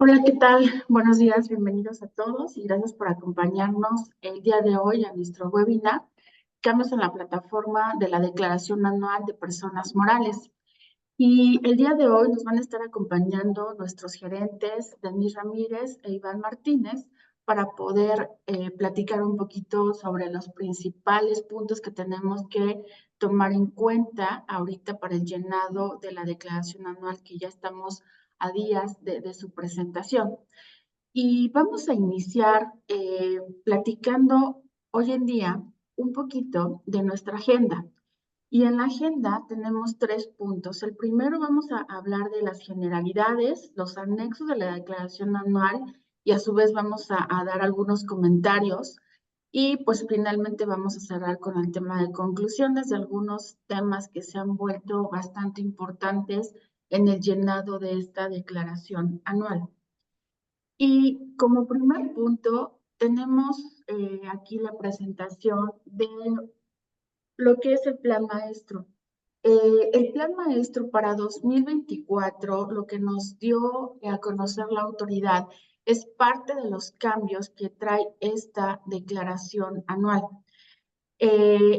Hola, ¿qué tal? Buenos días, bienvenidos a todos y gracias por acompañarnos el día de hoy a nuestro webinar Cambios en la plataforma de la Declaración Anual de Personas Morales. Y el día de hoy nos van a estar acompañando nuestros gerentes, Denis Ramírez e Iván Martínez, para poder platicar un poquito sobre los principales puntos que tenemos que tomar en cuenta ahorita para el llenado de la declaración anual que ya estamos a días de su presentación. Y vamos a iniciar platicando hoy en día un poquito de nuestra agenda. Y en la agenda tenemos tres puntos. El primero vamos a hablar de las generalidades, los anexos de la declaración anual y a su vez vamos a dar algunos comentarios. Y pues finalmente vamos a cerrar con el tema de conclusiones de algunos temas que se han vuelto bastante importantes en el llenado de esta declaración anual. Y como primer punto, tenemos aquí la presentación de lo que es el plan maestro. El plan maestro para 2024, lo que nos dio a conocer la autoridad, es parte de los cambios que trae esta declaración anual.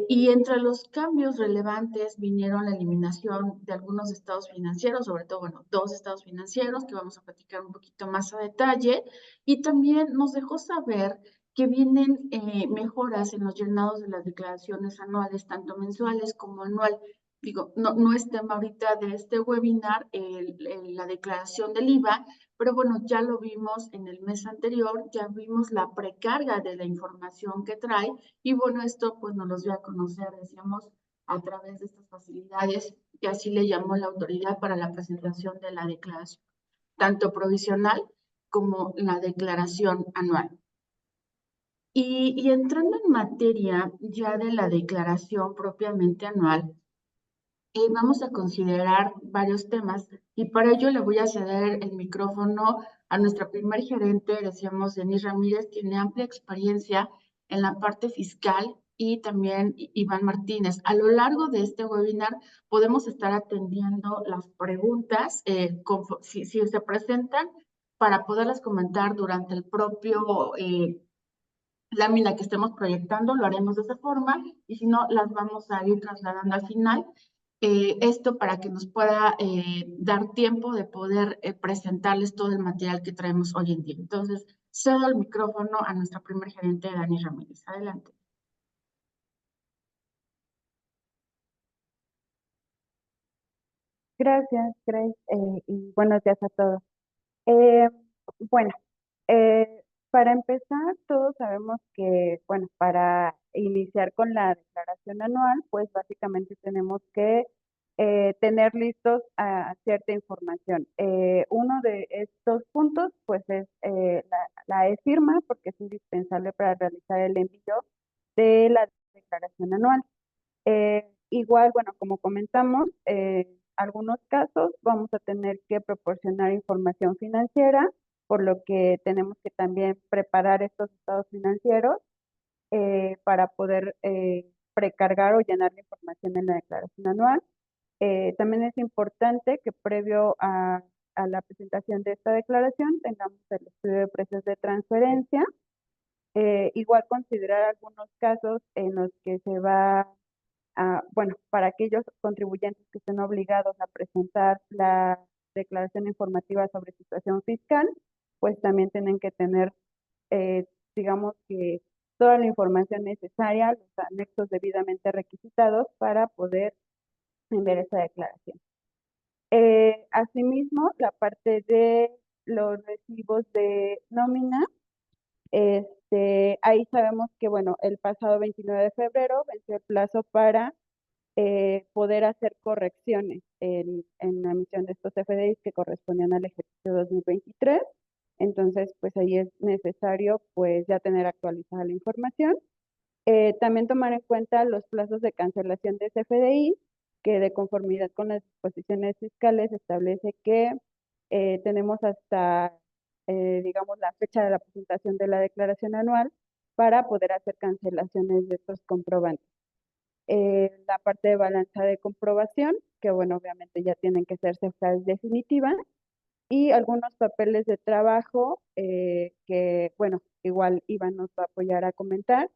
Y entre los cambios relevantes vinieron la eliminación de algunos estados financieros, sobre todo, bueno, dos estados financieros que vamos a platicar un poquito más a detalle, y también nos dejó saber que vienen mejoras en los llenados de las declaraciones anuales, tanto mensuales como anual. Digo, no es tema ahorita de este webinar, la declaración del IVA, pero bueno, ya lo vimos en el mes anterior, ya vimos la precarga de la información que trae y bueno, esto pues nos los dio a conocer, decíamos, a través de estas facilidades que así le llamó la autoridad para la presentación de la declaración, tanto provisional como la declaración anual. Y entrando en materia ya de la declaración propiamente anual, vamos a considerar varios temas y para ello le voy a ceder el micrófono a nuestra primer gerente, decíamos, Denis Ramírez, tiene amplia experiencia en la parte fiscal y también Iván Martínez. A lo largo de este webinar podemos estar atendiendo las preguntas si se presentan para poderlas comentar durante el propio lámina que estemos proyectando, lo haremos de esa forma y si no, las vamos a ir trasladando al final. Esto para que nos pueda dar tiempo de poder presentarles todo el material que traemos hoy en día. Entonces, cedo el micrófono a nuestra primer gerente, Dani Ramírez. Adelante. Gracias, Grace, y buenos días a todos. Eh, bueno, eh, para empezar, todos sabemos que, bueno, para iniciar con la declaración anual, pues básicamente tenemos que tener listos cierta información. Uno de estos puntos, pues es la e-firma, porque es indispensable para realizar el envío de la declaración anual. Igual, bueno, como comentamos, algunos casos vamos a tener que proporcionar información financiera, por lo que tenemos que también preparar estos estados financieros para poder precargar o llenar la información en la declaración anual. También es importante que previo a la presentación de esta declaración tengamos el estudio de precios de transferencia. Igual considerar algunos casos en los que se va bueno, para aquellos contribuyentes que estén obligados a presentar la declaración informativa sobre situación fiscal, pues también tienen que tener, eh, digamos que toda la información necesaria, los anexos debidamente requisitados para poder enviar esa declaración. Asimismo, la parte de los recibos de nómina, ahí sabemos que, bueno, el pasado 29 de febrero venció el plazo para poder hacer correcciones en la emisión de estos FDIs que correspondían al ejercicio 2023. Entonces, pues ahí es necesario pues ya tener actualizada la información. También tomar en cuenta los plazos de cancelación de ese FDI, que de conformidad con las disposiciones fiscales establece que tenemos hasta, digamos, la fecha de la presentación de la declaración anual para poder hacer cancelaciones de estos comprobantes. La parte de balanza de comprobación, que bueno, obviamente ya tienen que ser cifras definitivas. y algunos papeles de trabajo que, bueno, igual Iván nos va a apoyar a comentar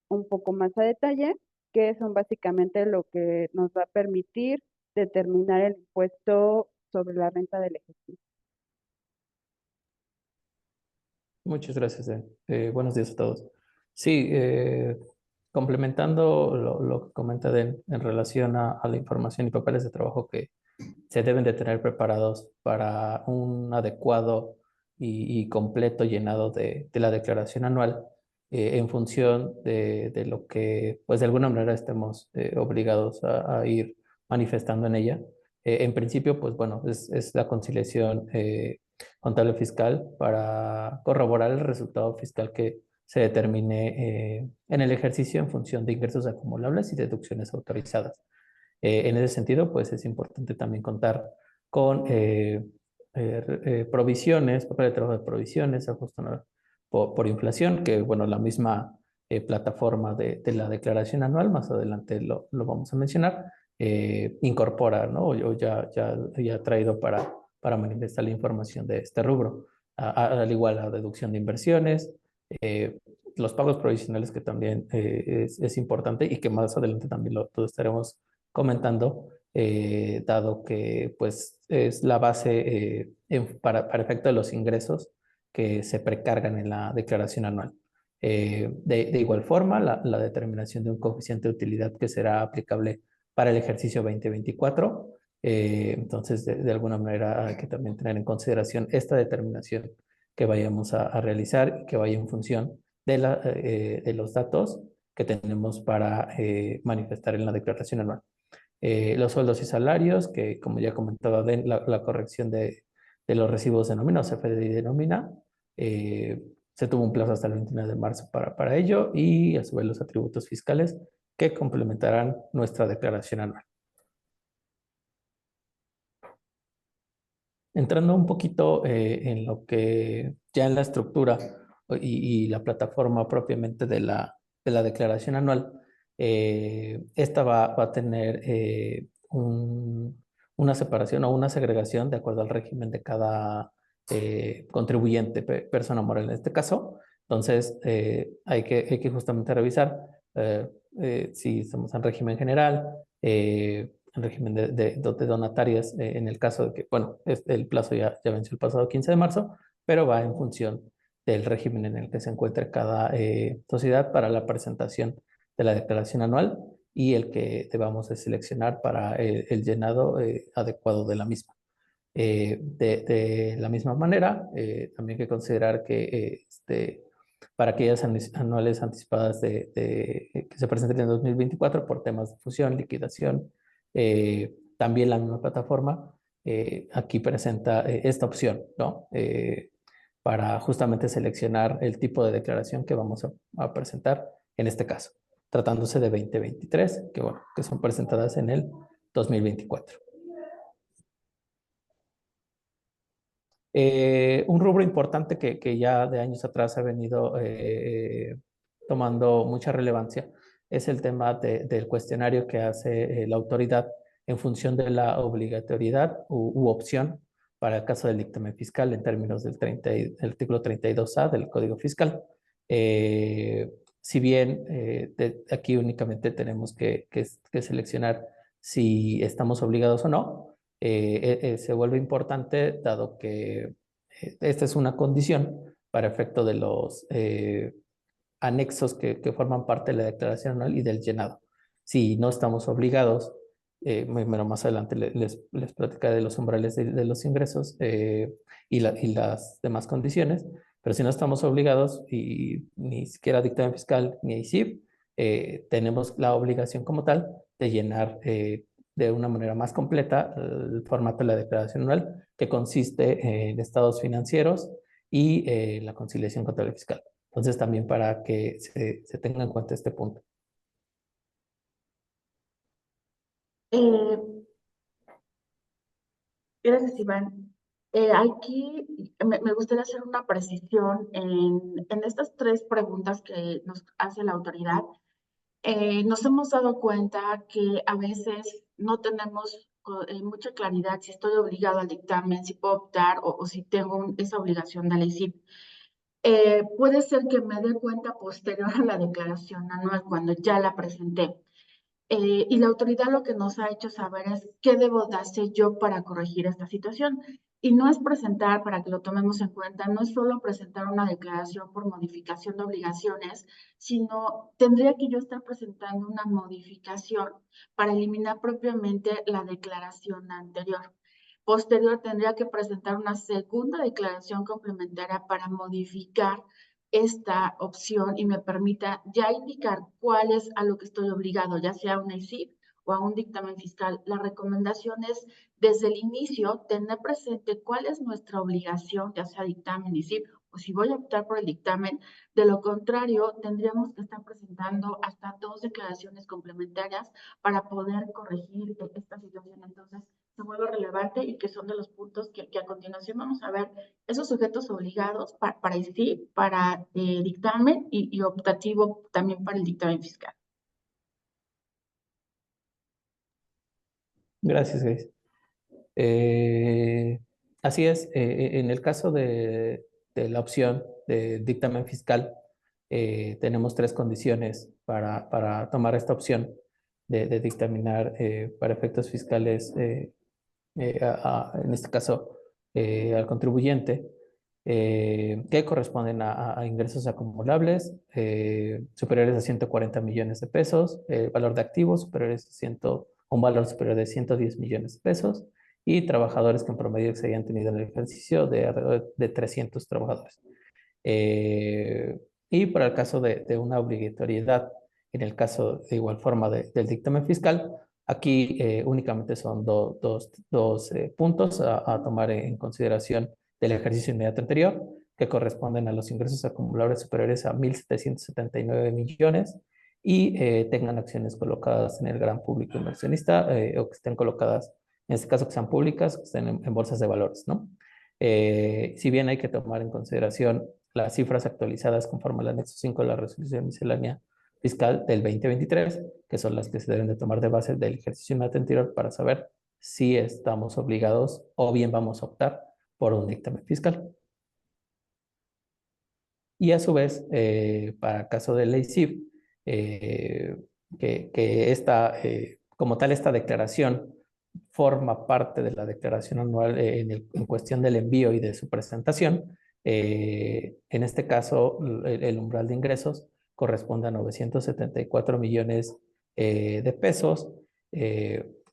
un poco más a detalle, que son básicamente lo que nos va a permitir determinar el impuesto sobre la renta del ejercicio. Muchas gracias. Buenos días a todos. Sí, complementando lo que comenta Den en relación a la información y papeles de trabajo que se deben de tener preparados para un adecuado y completo llenado de la declaración anual en función de lo que, pues de alguna manera estemos obligados a ir manifestando en ella. En principio, pues bueno, es la conciliación contable fiscal para corroborar el resultado fiscal que se determine en el ejercicio en función de ingresos acumulables y deducciones autorizadas. En ese sentido, pues es importante también contar con provisiones, papel de trabajo de provisiones, ajustado por inflación, que bueno, la misma plataforma de la declaración anual, más adelante lo vamos a mencionar, incorpora, ¿no? O ya ha traído para manifestar la información de este rubro, al igual la deducción de inversiones, eh, los pagos provisionales que también es importante y que más adelante también lo estaremos comentando, dado que pues es la base para efecto de los ingresos que se precargan en la declaración anual. De igual forma, la determinación de un coeficiente de utilidad que será aplicable para el ejercicio 2024. Entonces, de alguna manera hay que también tener en consideración esta determinación que vayamos a realizar y que vaya en función de los datos que tenemos para manifestar en la declaración anual. Los sueldos y salarios, que como ya comentaba, la corrección de los recibos de nómina o CFDI de nómina, se tuvo un plazo hasta el 29 de marzo para ello y a su vez los atributos fiscales que complementarán nuestra declaración anual. Entrando un poquito en lo que ya en la estructura y la plataforma propiamente de la declaración anual, esta va a tener una separación o una segregación de acuerdo al régimen de cada contribuyente, persona moral en este caso. Entonces, hay que justamente revisar si estamos en régimen general, en régimen de donatarias, en el caso de que, bueno, el plazo ya venció el pasado 15 de marzo, pero va en función del régimen en el que se encuentre cada sociedad para la presentación de la declaración anual y el que debamos de seleccionar para el llenado adecuado de la misma. De la misma manera, también hay que considerar que para aquellas anuales anticipadas que se presenten en 2024 por temas de fusión, liquidación, también la misma plataforma aquí presenta esta opción, ¿no? Para justamente seleccionar el tipo de declaración que vamos a presentar en este caso, tratándose de 2023, que, bueno, que son presentadas en el 2024. Un rubro importante que ya de años atrás ha venido tomando mucha relevancia es el tema del cuestionario que hace la autoridad en función de la obligatoriedad u opción para el caso del dictamen fiscal en términos del artículo 32A del Código Fiscal. Si bien aquí únicamente tenemos que seleccionar si estamos obligados o no, se vuelve importante dado que esta es una condición para efecto de los anexos que forman parte de la declaración anual y del llenado. Si no estamos obligados, bueno, más adelante les platicaré de los umbrales de los ingresos y las demás condiciones, pero si no estamos obligados y ni siquiera dictamen fiscal ni ICIP, tenemos la obligación como tal de llenar de una manera más completa el formato de la declaración anual, que consiste en estados financieros y la conciliación contable fiscal. Entonces, también para que se tenga en cuenta este punto. Eh, Gracias, Iván. Aquí me gustaría hacer una precisión en estas tres preguntas que nos hace la autoridad. Nos hemos dado cuenta que a veces no tenemos mucha claridad si estoy obligado al dictamen, si puedo optar o si tengo esa obligación de la ICIP. Puede ser que me dé cuenta posterior a la declaración anual, cuando ya la presenté. Y la autoridad lo que nos ha hecho saber es qué debo de hacer yo para corregir esta situación. Y no es presentar, para que lo tomemos en cuenta, no es solo presentar una declaración por modificación de obligaciones, sino tendría que yo estar presentando una modificación para eliminar propiamente la declaración anterior. Posterior tendría que presentar una segunda declaración complementaria para modificar esta opción y me permita ya indicar cuál es a lo que estoy obligado, ya sea una ICIP o a un dictamen fiscal. La recomendación es desde el inicio tener presente cuál es nuestra obligación, ya sea dictamen, ICIP, o si voy a optar por el dictamen. De lo contrario, tendríamos que estar presentando hasta 2 declaraciones complementarias para poder corregir esta situación. Entonces, se vuelve relevante y que son de los puntos que a continuación vamos a ver esos sujetos obligados para ICIP, para dictamen y optativo también para el dictamen fiscal. Gracias, Grace. Así es, en el caso de la opción de dictamen fiscal, tenemos 3 condiciones para tomar esta opción de dictaminar para efectos fiscales, en este caso, al contribuyente, que corresponden a ingresos acumulables superiores a 140 millones de pesos, valor de activos superiores a un valor superior de 110 millones de pesos, y trabajadores que en promedio se hayan tenido en el ejercicio de alrededor de 300 trabajadores. Eh, y para el caso de una obligatoriedad, en el caso de igual forma del dictamen fiscal, aquí únicamente son dos puntos a tomar en consideración del ejercicio inmediato anterior, que corresponden a los ingresos acumulables superiores a 1.779 millones y tengan acciones colocadas en el gran público inversionista o que estén colocadas, en este caso que sean públicas, que estén en bolsas de valores, ¿no? Si bien hay que tomar en consideración las cifras actualizadas conforme al anexo 5 de la resolución miscelánea fiscal del 2023, que son las que se deben de tomar de base del ejercicio inmediato anterior para saber si estamos obligados o bien vamos a optar por un dictamen fiscal. Y a su vez, para el caso de la ICIP, que como tal, esta declaración forma parte de la declaración anual en cuestión del envío y de su presentación. En este caso, el umbral de ingresos corresponde a 974 millones de pesos.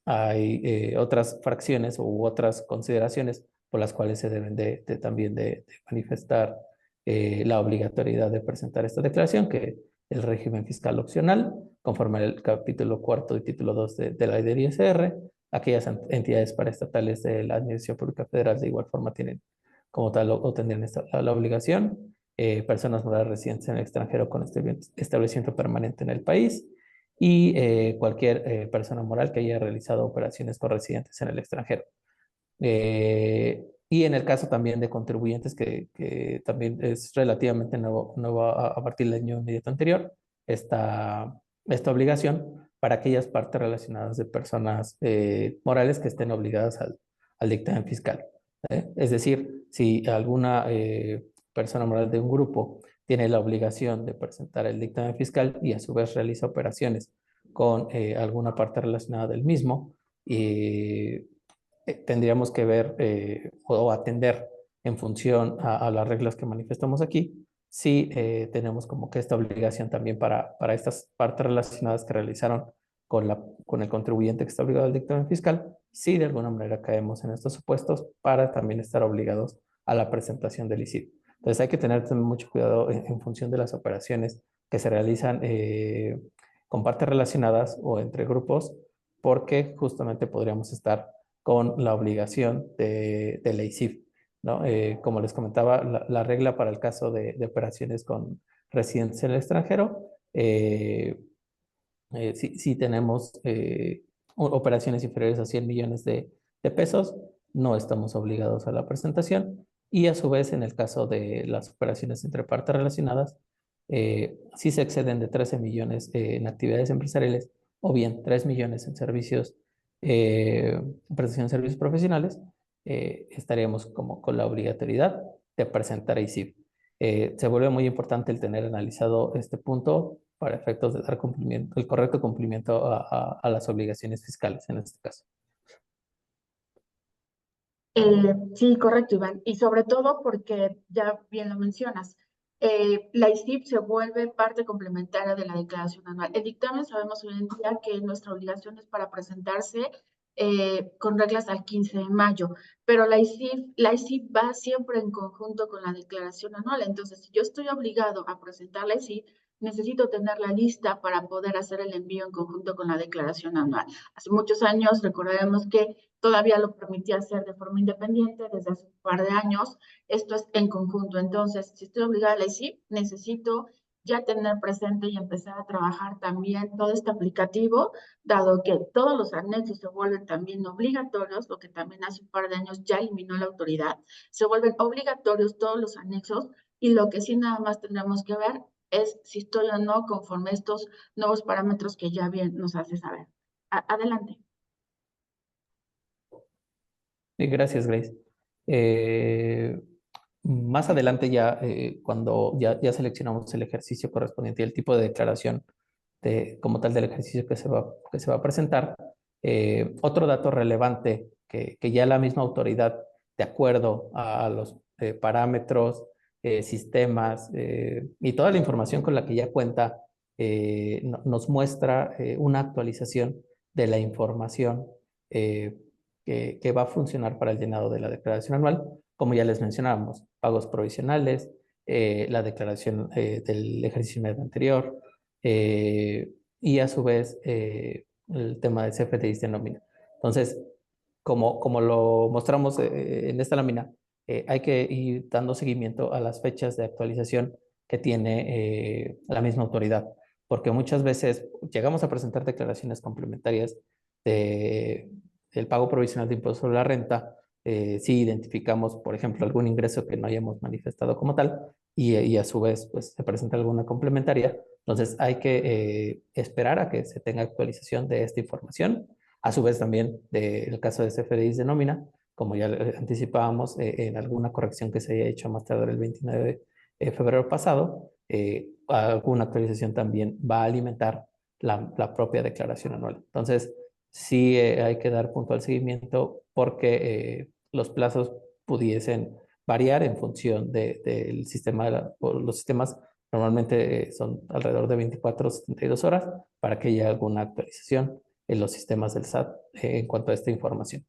Hay otras fracciones u otras consideraciones por las cuales se deben también de manifestar la obligatoriedad de presentar esta declaración, que el régimen fiscal opcional, conforme al capítulo 4 y título 2 de la ley del ISR. Aquellas entidades paraestatales de la Administración Pública Federal de igual forma tienen como tal o tendrían la obligación. Personas morales residentes en el extranjero con establecimiento permanente en el país y cualquier persona moral que haya realizado operaciones con residentes en el extranjero. Y en el caso también de contribuyentes, que también es relativamente nuevo a partir del año inmediato anterior, esta obligación para aquellas partes relacionadas de personas morales que estén obligadas al dictamen fiscal. Es decir, si alguna persona moral de un grupo tiene la obligación de presentar el dictamen fiscal y a su vez realiza operaciones con alguna parte relacionada del mismo, tendríamos que ver o atender en función a las reglas que manifestamos aquí, si tenemos como que esta obligación también para estas partes relacionadas que realizaron con el contribuyente que está obligado al dictamen fiscal, si de alguna manera caemos en estos supuestos para también estar obligados a la presentación del ICIP. Entonces hay que tener también mucho cuidado en función de las operaciones que se realizan con partes relacionadas o entre grupos, porque justamente podríamos estar con la obligación de la ICIF, ¿no? Como les comentaba, la regla para el caso de operaciones con residentes en el extranjero, si tenemos operaciones inferiores a 100 millones de pesos, no estamos obligados a la presentación. Y a su vez, en el caso de las operaciones entre partes relacionadas, si se exceden de 13 millones en actividades empresariales o bien 3 millones en servicios prestación de servicios profesionales, estaríamos como con la obligatoriedad de presentar ICIP. Se vuelve muy importante el tener analizado este punto para efectos de dar cumplimiento, el correcto cumplimiento a las obligaciones fiscales en este caso. Sí, correcto, Iván. Y sobre todo porque, ya bien lo mencionas, la ICIP se vuelve parte complementaria de la declaración anual. El dictamen sabemos hoy en día que nuestra obligación es para presentarse con reglas al 15 de mayo, pero la ICIP va siempre en conjunto con la declaración anual. Entonces, si yo estoy obligado a presentar la ICIP, necesito tener la lista para poder hacer el envío en conjunto con la declaración anual. Hace muchos años recordaremos que todavía lo permitía hacer de forma independiente desde hace un par de años. Esto es en conjunto. Entonces, si estoy obligada a la ICIP, necesito ya tener presente y empezar a trabajar también todo este aplicativo, dado que todos los anexos se vuelven también obligatorios, lo que también hace un par de años ya eliminó la autoridad, se vuelven obligatorios todos los anexos y lo que sí nada más tendremos que ver es si estoy o no conforme a estos nuevos parámetros que ya bien nos hace saber. Adelante. Gracias, Grace. Más adelante ya, cuando ya seleccionamos el ejercicio correspondiente y el tipo de declaración como tal del ejercicio que se va a presentar, otro dato relevante que ya la misma autoridad, de acuerdo a los parámetros, sistemas y toda la información con la que ya cuenta, nos muestra una actualización de la información que va a funcionar para el llenado de la declaración anual, como ya les mencionábamos, pagos provisionales, la declaración del ejercicio medio anterior, y a su vez el tema de CFDIs de nómina. Entonces, como lo mostramos en esta lámina, hay que ir dando seguimiento a las fechas de actualización que tiene la misma autoridad, porque muchas veces llegamos a presentar declaraciones complementarias de, del pago provisional de impuesto sobre la renta, si identificamos, por ejemplo, algún ingreso que no hayamos manifestado como tal, y a su vez pues, se presenta alguna complementaria. Entonces hay que esperar a que se tenga actualización de esta información. A su vez también del caso de CFDIs de nómina, como ya anticipábamos, en alguna corrección que se haya hecho más tarde el 29 de febrero pasado, alguna actualización también va a alimentar la propia declaración anual. Entonces, sí hay que dar puntual seguimiento porque los plazos pudiesen variar en función del sistema, los sistemas normalmente son alrededor de 24 o 72 horas para que haya alguna actualización en los sistemas del SAT en cuanto a esta información.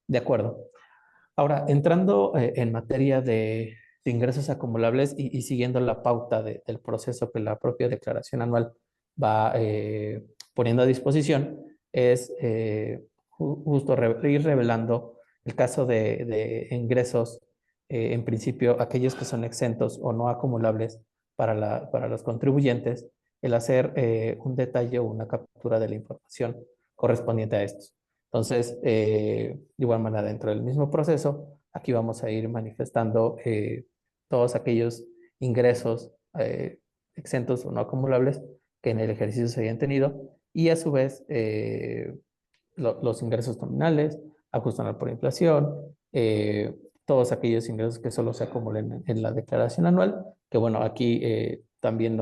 De acuerdo. Ahora, entrando en materia de ingresos acumulables y siguiendo la pauta del proceso que la propia declaración anual va poniendo a disposición, es justo ir revelando el caso de ingresos, en principio aquellos que son exentos o no acumulables para los contribuyentes, el hacer un detalle o una captura de la información correspondiente a estos. Entonces, de igual manera, dentro del mismo proceso, aquí vamos a ir manifestando todos aquellos ingresos exentos o no acumulables que en el ejercicio se hayan tenido y a su vez los ingresos nominales, ajustados por inflación, todos aquellos ingresos que solo se acumulen en la declaración anual, que bueno, aquí también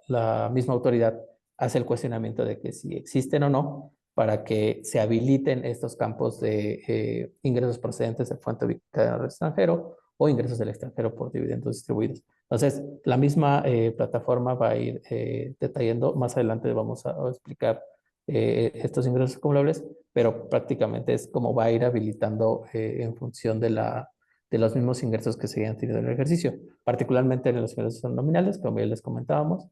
la misma autoridad hace el cuestionamiento de que si existen o no, para que se habiliten estos campos de ingresos procedentes de fuente ubicada en el extranjero o ingresos del extranjero por dividendos distribuidos. Entonces, la misma plataforma va a ir detallando, más adelante vamos a explicar estos ingresos acumulables, pero prácticamente es como va a ir habilitando en función de los mismos ingresos que se hayan tenido en el ejercicio, particularmente en los ingresos nominales, como ya les comentábamos,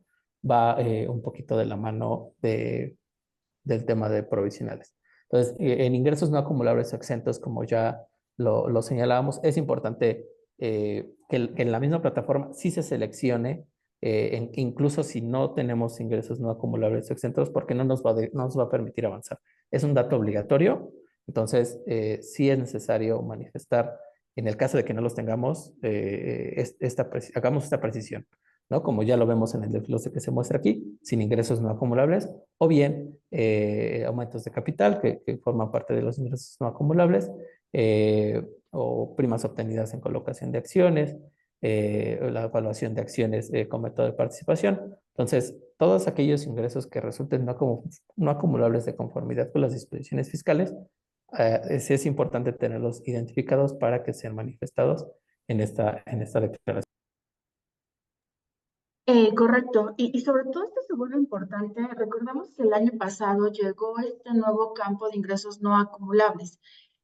va un poquito de la mano del tema de provisionales. Entonces, en ingresos no acumulables o exentos, como ya lo señalábamos, es importante que en la misma plataforma sí se seleccione, incluso si no tenemos ingresos no acumulables o exentos, porque no nos va a permitir avanzar. Es un dato obligatorio, entonces sí es necesario manifestar, en el caso de que no los tengamos, hagamos esta precisión. ¿no? Como ya lo vemos en el desglose que se muestra aquí, sin ingresos no acumulables, o bien aumentos de capital que forman parte de los ingresos no acumulables, o primas obtenidas en colocación de acciones, la evaluación de acciones con método de participación. Entonces, todos aquellos ingresos que resulten no acumulables de conformidad con las disposiciones fiscales, sí es importante tenerlos identificados para que sean manifestados en esta declaración. Correcto, y sobre todo esto se vuelve importante. Recordamos que el año pasado llegó este nuevo campo de ingresos no acumulables.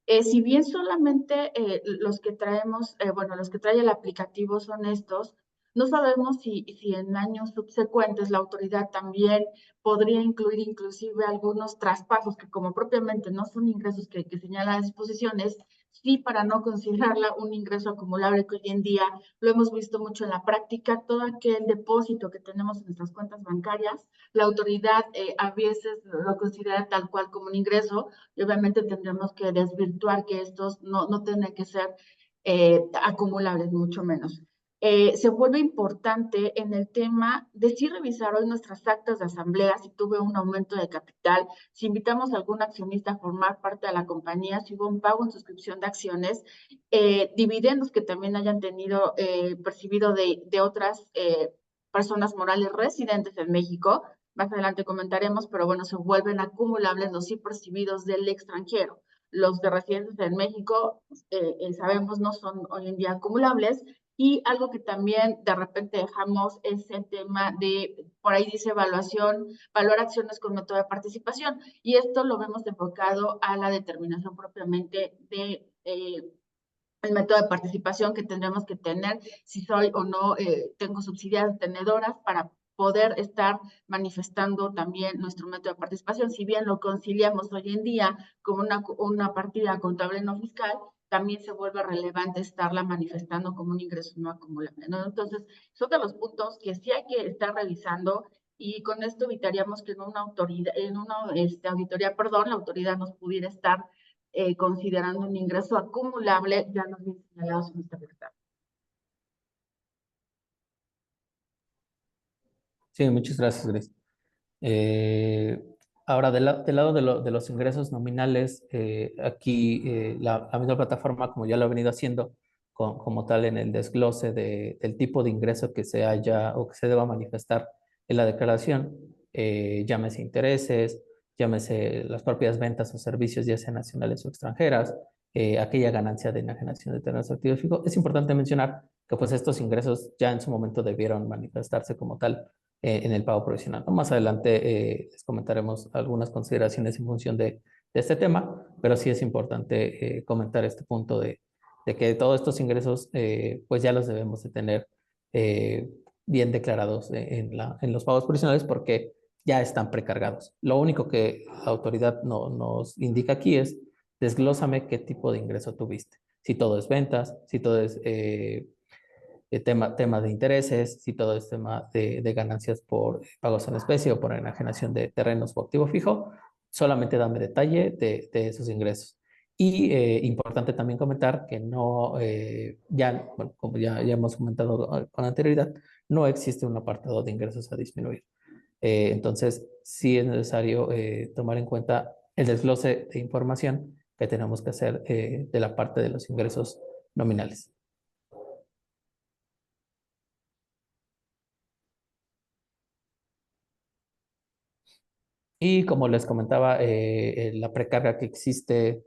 Si bien solamente los que traemos, bueno, los que trae el aplicativo son estos, no sabemos si en años subsecuentes la autoridad también podría incluir inclusive algunos traspasos que como propiamente no son ingresos que señalan las disposiciones, sí para no considerarla un ingreso acumulable que hoy en día lo hemos visto mucho en la práctica, todo aquel depósito que tenemos en nuestras cuentas bancarias, la autoridad a veces lo considera tal cual como un ingreso y obviamente tendremos que desvirtuar que estos no tienen que ser acumulables, mucho menos. Se vuelve importante en el tema de si revisar hoy nuestras actas de asamblea, si tuve un aumento de capital, si invitamos a algún accionista a formar parte de la compañía, si hubo un pago en suscripción de acciones, dividendos que también hayan tenido percibido de otras personas morales residentes en México. Más adelante comentaremos, pero bueno, se vuelven acumulables los sí percibidos del extranjero. Los de residentes en México, sabemos, no son hoy en día acumulables. Y algo que también de repente dejamos es el tema de, por ahí dice evaluación, valor acciones con método de participación. Y esto lo vemos enfocado a la determinación propiamente de el método de participación que tendremos que tener, si soy o no, tengo subsidiadas tenedoras para poder estar manifestando también nuestro método de participación. Si bien lo conciliamos hoy en día como una partida contable no fiscal, también se vuelve relevante estarla manifestando como un ingreso no acumulable, ¿no? Entonces, son de los puntos que sí hay que estar revisando y con esto evitaríamos que en una autoridad, en una auditoría, perdón, la autoridad nos pudiera estar considerando un ingreso acumulable, ya nos bien señalados en esta verdad. Sí, muchas gracias, Grace. Eh, Ahora, del lado de los ingresos nominales, aquí la misma plataforma, como ya lo ha venido haciendo, como tal en el desglose del tipo de ingreso que se haya o que se deba manifestar en la declaración, llámese intereses, llámese las propias ventas o servicios, ya sean nacionales o extranjeras, aquella ganancia de enajenación de terrenos activos fijos. Es importante mencionar que pues estos ingresos ya en su momento debieron manifestarse como tal en el pago provisional, ¿no? Más adelante les comentaremos algunas consideraciones en función de este tema, pero sí es importante comentar este punto de que todos estos ingresos pues ya los debemos de tener bien declarados en los pagos provisionales porque ya están precargados. Lo único que la autoridad nos indica aquí es desglósame qué tipo de ingreso tuviste. Si todo es ventas, si todo es tema de intereses, si todo es tema de ganancias por pagos en especie o por enajenación de terrenos o activo fijo, solamente dame detalle de esos ingresos. Y importante también comentar que no, bueno, como ya hemos comentado con anterioridad, no existe un apartado de ingresos a disminuir. Entonces, sí es necesario tomar en cuenta el desglose de información que tenemos que hacer de la parte de los ingresos nominales. Y como les comentaba, la precarga que existe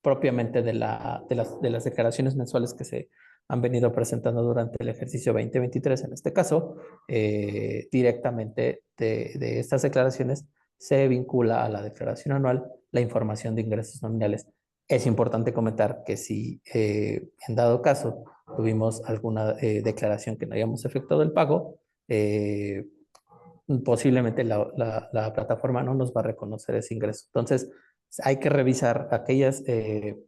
propiamente de las declaraciones mensuales que se han venido presentando durante el ejercicio 2023, en este caso, directamente de estas declaraciones se vincula a la declaración anual la información de ingresos nominales. Es importante comentar que si en dado caso tuvimos alguna declaración que no hayamos efectuado el pago, posiblemente la plataforma no nos va a reconocer ese ingreso. Entonces, hay que revisar aquellas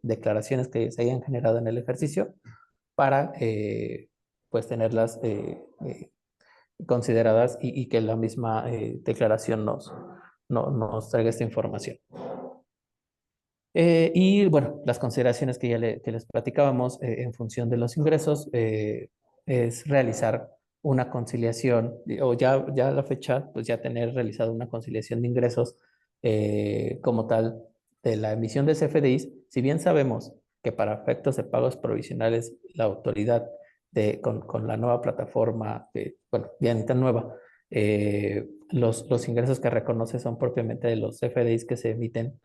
declaraciones que se hayan generado en el ejercicio para pues tenerlas consideradas y que la misma declaración nos traiga esta información. Y bueno, las consideraciones que ya que les platicábamos en función de los ingresos es realizar una conciliación, o ya a la fecha, pues ya tener realizado una conciliación de ingresos como tal de la emisión de CFDIs, si bien sabemos que para efectos de pagos provisionales la autoridad con la nueva plataforma, bueno, bien tan nueva, los ingresos que reconoce son propiamente de los CFDIs que se emiten,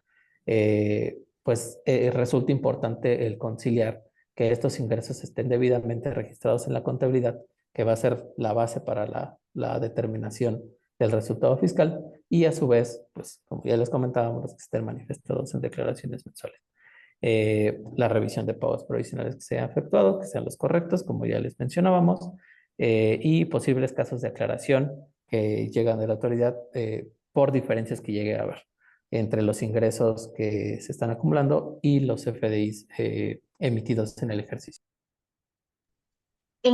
pues resulta importante el conciliar que estos ingresos estén debidamente registrados en la contabilidad, que va a ser la base para la determinación del resultado fiscal y a su vez, pues como ya les comentábamos, que estén manifestados en declaraciones mensuales. La revisión de pagos provisionales que se han efectuado, que sean los correctos, como ya les mencionábamos, y posibles casos de aclaración que llegan de la autoridad por diferencias que llegue a haber entre los ingresos que se están acumulando y los FDIs emitidos en el ejercicio. Y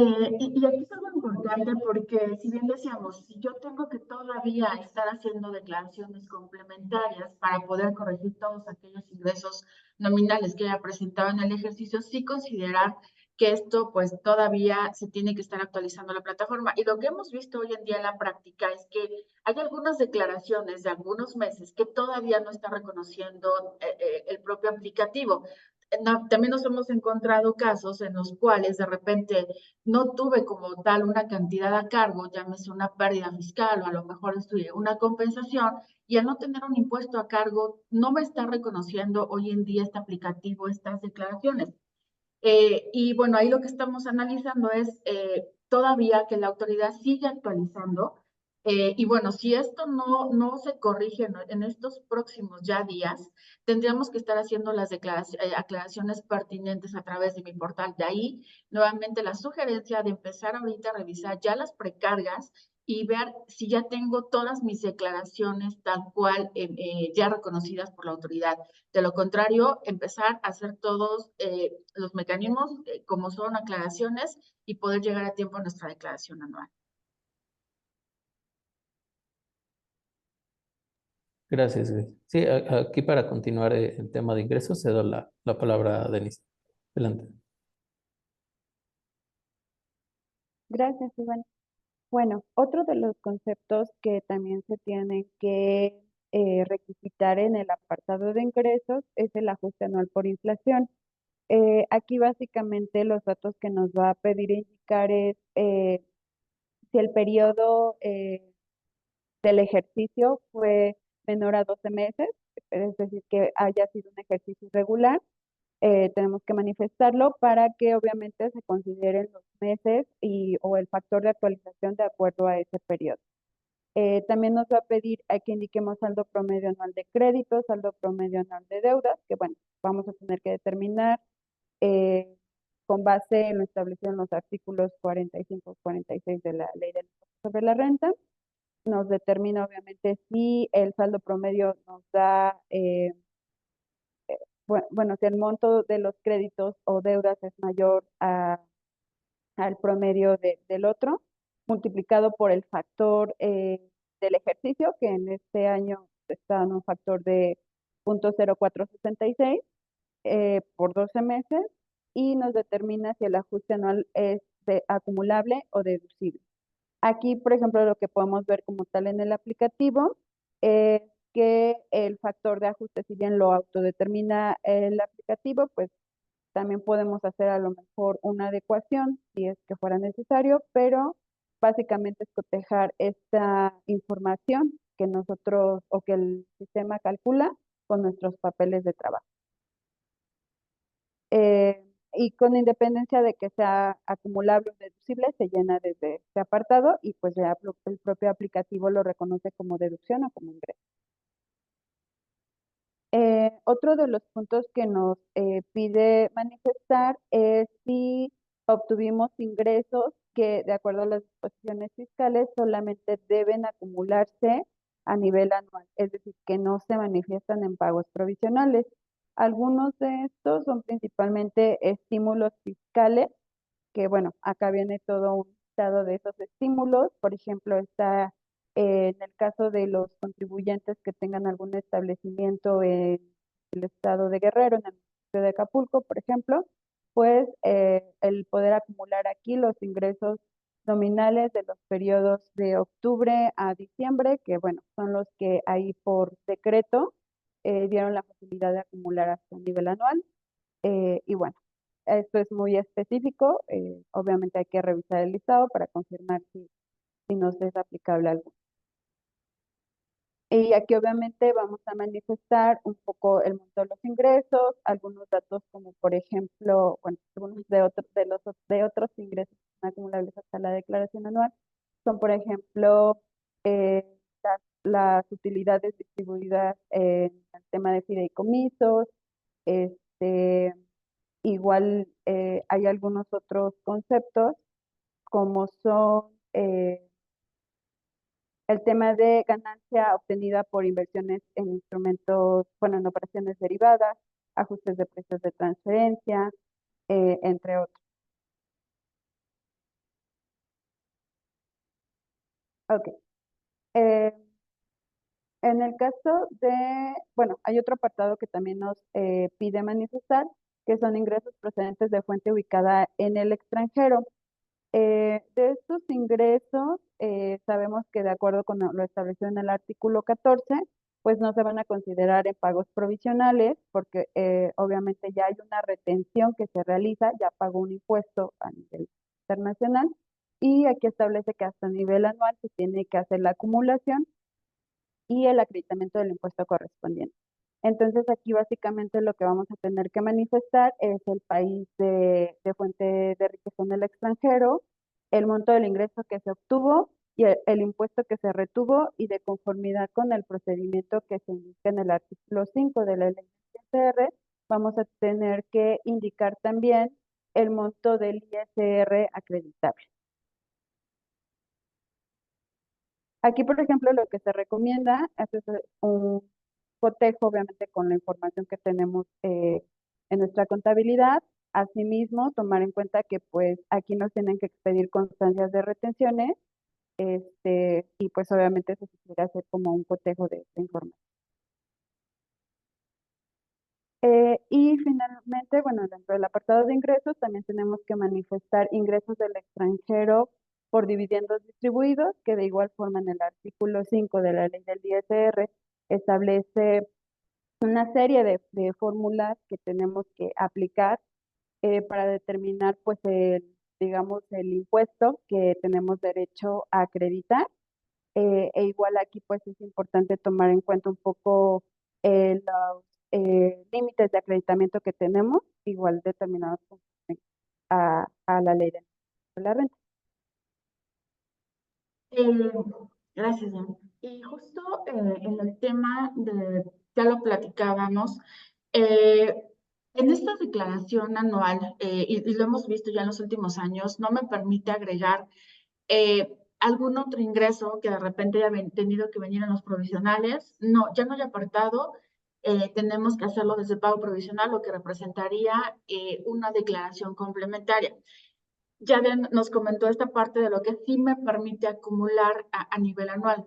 aquí es algo importante porque si bien decíamos, si yo tengo que todavía estar haciendo declaraciones complementarias para poder corregir todos aquellos ingresos nominales que haya presentado en el ejercicio, sí considerar que esto pues todavía se tiene que estar actualizando la plataforma. Y lo que hemos visto hoy en día en la práctica es que hay algunas declaraciones de algunos meses que todavía no está reconociendo el propio aplicativo. También nos hemos encontrado casos en los cuales de repente no tuve como tal una cantidad a cargo, llámese una pérdida fiscal o a lo mejor una compensación, y al no tener un impuesto a cargo, no me está reconociendo hoy en día este aplicativo, estas declaraciones. Y bueno, ahí lo que estamos analizando es todavía que la autoridad sigue actualizando. Y bueno, si esto no se corrige en estos próximos ya días, tendríamos que estar haciendo las aclaraciones pertinentes a través de mi portal. De ahí, nuevamente, la sugerencia de empezar ahorita a revisar ya las precargas y ver si ya tengo todas mis declaraciones tal cual ya reconocidas por la autoridad. De lo contrario, empezar a hacer todos los mecanismos como son aclaraciones y poder llegar a tiempo a nuestra declaración anual. Gracias, Grace. Sí, aquí para continuar el tema de ingresos, cedo la palabra a Denise. Adelante. Gracias, Iván. Bueno, otro de los conceptos que también se tienen que requisitar en el apartado de ingresos es el ajuste anual por inflación. Aquí básicamente los datos que nos va a pedir indicar es si el periodo del ejercicio fue menor a 12 meses, es decir, que haya sido un ejercicio irregular, tenemos que manifestarlo para que obviamente se consideren los meses o el factor de actualización de acuerdo a ese periodo. También nos va a pedir a que indiquemos saldo promedio anual de créditos, saldo promedio anual de deudas, que bueno, vamos a tener que determinar eh, con base en lo establecido en los artículos 45 y 46 de la Ley del Impuesto sobre la Renta. Nos determina obviamente si el saldo promedio nos da, bueno, si el monto de los créditos o deudas es mayor al promedio del otro, multiplicado por el factor del ejercicio, que en este año está en un factor de 0.0466 por 12 meses, y nos determina si el ajuste anual es acumulable o deducible. Aquí, por ejemplo, lo que podemos ver como tal en el aplicativo es que el factor de ajuste, si bien lo autodetermina el aplicativo, pues también podemos hacer a lo mejor una adecuación si es que fuera necesario, pero básicamente es cotejar esta información que nosotros o que el sistema calcula con nuestros papeles de trabajo. Y con independencia de que sea acumulable o deducible, se llena desde este apartado y pues ya el propio aplicativo lo reconoce como deducción o como ingreso. Otro de los puntos que nos pide manifestar es si obtuvimos ingresos que, de acuerdo a las disposiciones fiscales, solamente deben acumularse a nivel anual, es decir, que no se manifiestan en pagos provisionales. Algunos de estos son principalmente estímulos fiscales, que bueno, acá viene todo un listado de esos estímulos. Por ejemplo, está en el caso de los contribuyentes que tengan algún establecimiento en el estado de Guerrero, en el municipio de Acapulco, por ejemplo, pues el poder acumular aquí los ingresos nominales de los periodos de octubre a diciembre, que bueno, son los que ahí por decreto dieron la posibilidad de acumular hasta un nivel anual. Y bueno, esto es muy específico, obviamente hay que revisar el listado para confirmar si nos es aplicable algo. Y aquí obviamente vamos a manifestar un poco el monto de los ingresos, algunos datos como por ejemplo, bueno, algunos de otros ingresos acumulables hasta la declaración anual, son por ejemplo las utilidades distribuidas en el tema de fideicomisos, este, igual hay algunos otros conceptos como son el tema de ganancia obtenida por inversiones en instrumentos, bueno, en operaciones derivadas, ajustes de precios de transferencia, entre otros. Ok. Eh, en el caso de, bueno, hay otro apartado que también nos pide manifestar, que son ingresos procedentes de fuente ubicada en el extranjero. De estos ingresos, sabemos que de acuerdo con lo establecido en el artículo 14, pues no se van a considerar en pagos provisionales, porque obviamente ya hay una retención que se realiza, ya pagó un impuesto a nivel internacional, y aquí establece que hasta nivel anual se tiene que hacer la acumulación y el acreditamiento del impuesto correspondiente. Entonces aquí básicamente lo que vamos a tener que manifestar es el país de fuente de riqueza en el extranjero, el monto del ingreso que se obtuvo y el impuesto que se retuvo, y de conformidad con el procedimiento que se indica en el artículo 5 de la ley del ISR, vamos a tener que indicar también el monto del ISR acreditable. Aquí, por ejemplo, lo que se recomienda es hacer un cotejo, obviamente, con la información que tenemos en nuestra contabilidad. Asimismo, tomar en cuenta que pues aquí nos tienen que expedir constancias de retenciones, y pues obviamente eso se quiere hacer como un cotejo de esta información. Y finalmente, bueno, dentro del apartado de ingresos también tenemos que manifestar ingresos del extranjero por dividendos distribuidos, que de igual forma en el artículo 5 de la ley del ISR establece una serie de fórmulas que tenemos que aplicar para determinar, pues, digamos, el impuesto que tenemos derecho a acreditar. E igual aquí, pues, es importante tomar en cuenta un poco los límites de acreditamiento que tenemos, igual determinados a la ley de la renta. Eh, Gracias, Jan. Y justo en el tema de, ya lo platicábamos, eh, en esta declaración anual, y lo hemos visto ya en los últimos años, no me permite agregar algún otro ingreso que de repente haya tenido que venir en los provisionales. No, ya no hay apartado. Tenemos que hacerlo desde pago provisional, lo que representaría una declaración complementaria. Ya nos comentó esta parte de lo que sí me permite acumular a nivel anual.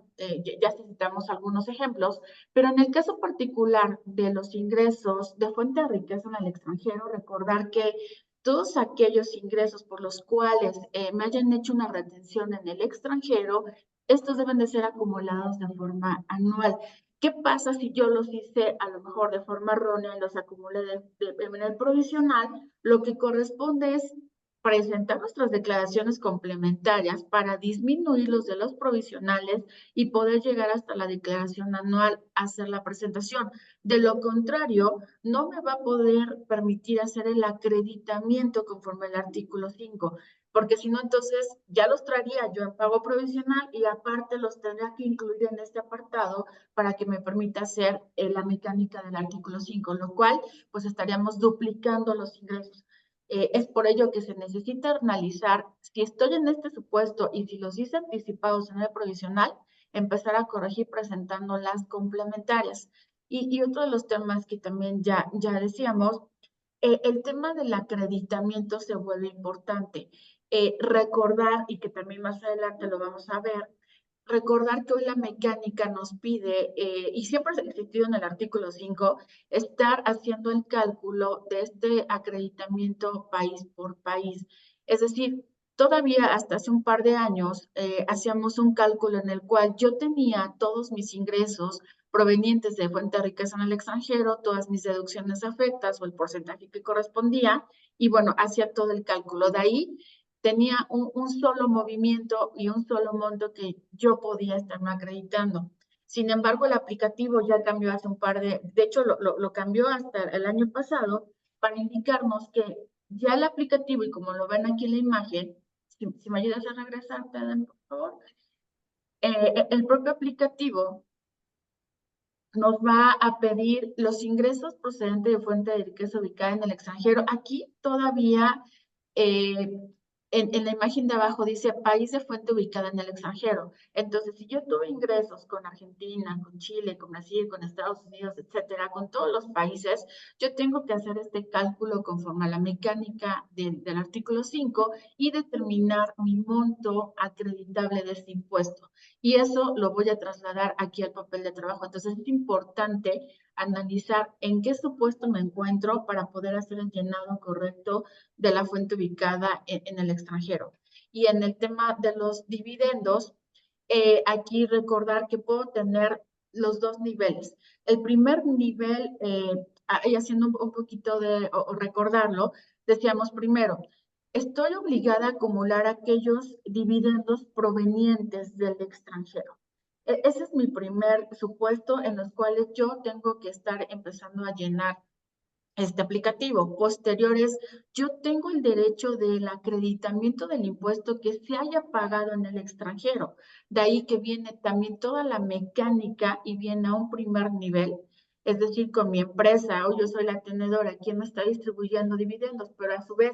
Ya citamos algunos ejemplos, pero en el caso particular de los ingresos de fuente de riqueza en el extranjero, recordar que todos aquellos ingresos por los cuales me hayan hecho una retención en el extranjero, estos deben de ser acumulados de forma anual. ¿Qué pasa si yo los hice a lo mejor de forma errónea y los acumulé en el provisional? Lo que corresponde es presentar nuestras declaraciones complementarias para disminuir los de los provisionales y poder llegar hasta la declaración anual, hacer la presentación. De lo contrario, no me va a poder permitir hacer el acreditamiento conforme al artículo 5, porque si no, entonces ya los traería yo en pago provisional y aparte los tendría que incluir en este apartado para que me permita hacer la mecánica del artículo 5, lo cual pues estaríamos duplicando los ingresos. Es por ello que se necesita analizar si estoy en este supuesto y si los hice anticipados en el provisional, empezar a corregir presentando las complementarias. Y otro de los temas que también ya decíamos, el tema del acreditamiento se vuelve importante. Recordar, y que también más adelante lo vamos a ver, recordar que hoy la mecánica nos pide, y siempre ha existido en el artículo 5, estar haciendo el cálculo de este acreditamiento país por país. Es decir, Todavía hasta hace un par de años hacíamos un cálculo en el cual yo tenía todos mis ingresos provenientes de fuente de riqueza en el extranjero, todas mis deducciones afectas o el porcentaje que correspondía, y bueno, hacía todo el cálculo. De ahí tenía un solo movimiento y un solo monto que yo podía estarme acreditando. Sin embargo, el aplicativo ya cambió hace un par de hecho lo cambió hasta el año pasado para indicarnos que ya el aplicativo, y como lo ven aquí en la imagen, si me ayudas a regresar, Pedro, por favor. El propio aplicativo nos va a pedir los ingresos procedentes de fuente de riqueza ubicada en el extranjero. Aquí todavía eh, en la imagen de abajo dice país de fuente ubicada en el extranjero. Entonces, si yo tuve ingresos con Argentina, con Chile, con Brasil, con Estados Unidos, etcétera, con todos los países, yo tengo que hacer este cálculo conforme a la mecánica del artículo 5 y determinar mi monto acreditable de este impuesto. Y eso lo voy a trasladar aquí al papel de trabajo. Entonces, es importante analizar en qué supuesto me encuentro para poder hacer el llenado correcto de la fuente ubicada en el extranjero. Y en el tema de los dividendos, aquí recordar que puedo tener los dos niveles. El primer nivel, y haciendo un poquito de, o recordarlo, decíamos primero, estoy obligada a acumular aquellos dividendos provenientes del extranjero. Ese es mi primer supuesto en los cuales yo tengo que estar empezando a llenar este aplicativo. Posteriores, yo tengo el derecho del acreditamiento del impuesto que se haya pagado en el extranjero. De ahí que viene también toda la mecánica y viene a un primer nivel. Es decir, con mi empresa, o yo soy la tenedora, quien me está distribuyendo dividendos, pero a su vez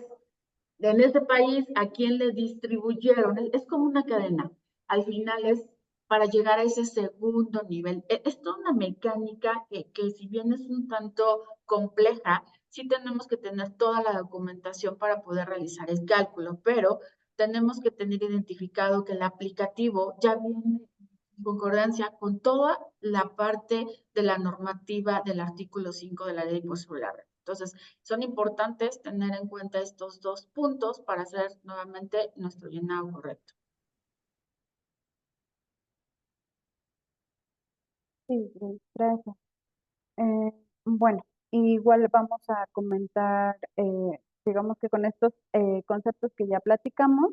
en ese país a quién le distribuyeron. Es como una cadena. Al final es para llegar a ese segundo nivel. Es toda una mecánica que si bien es un tanto compleja, sí tenemos que tener toda la documentación para poder realizar el cálculo, pero tenemos que tener identificado que el aplicativo ya viene en concordancia con toda la parte de la normativa del artículo 5 de la ley de impuesto sobre la renta. Entonces, son importantes tener en cuenta estos dos puntos para hacer nuevamente nuestro llenado correcto. Sí, gracias. Bueno, igual vamos a comentar, digamos que con estos conceptos que ya platicamos,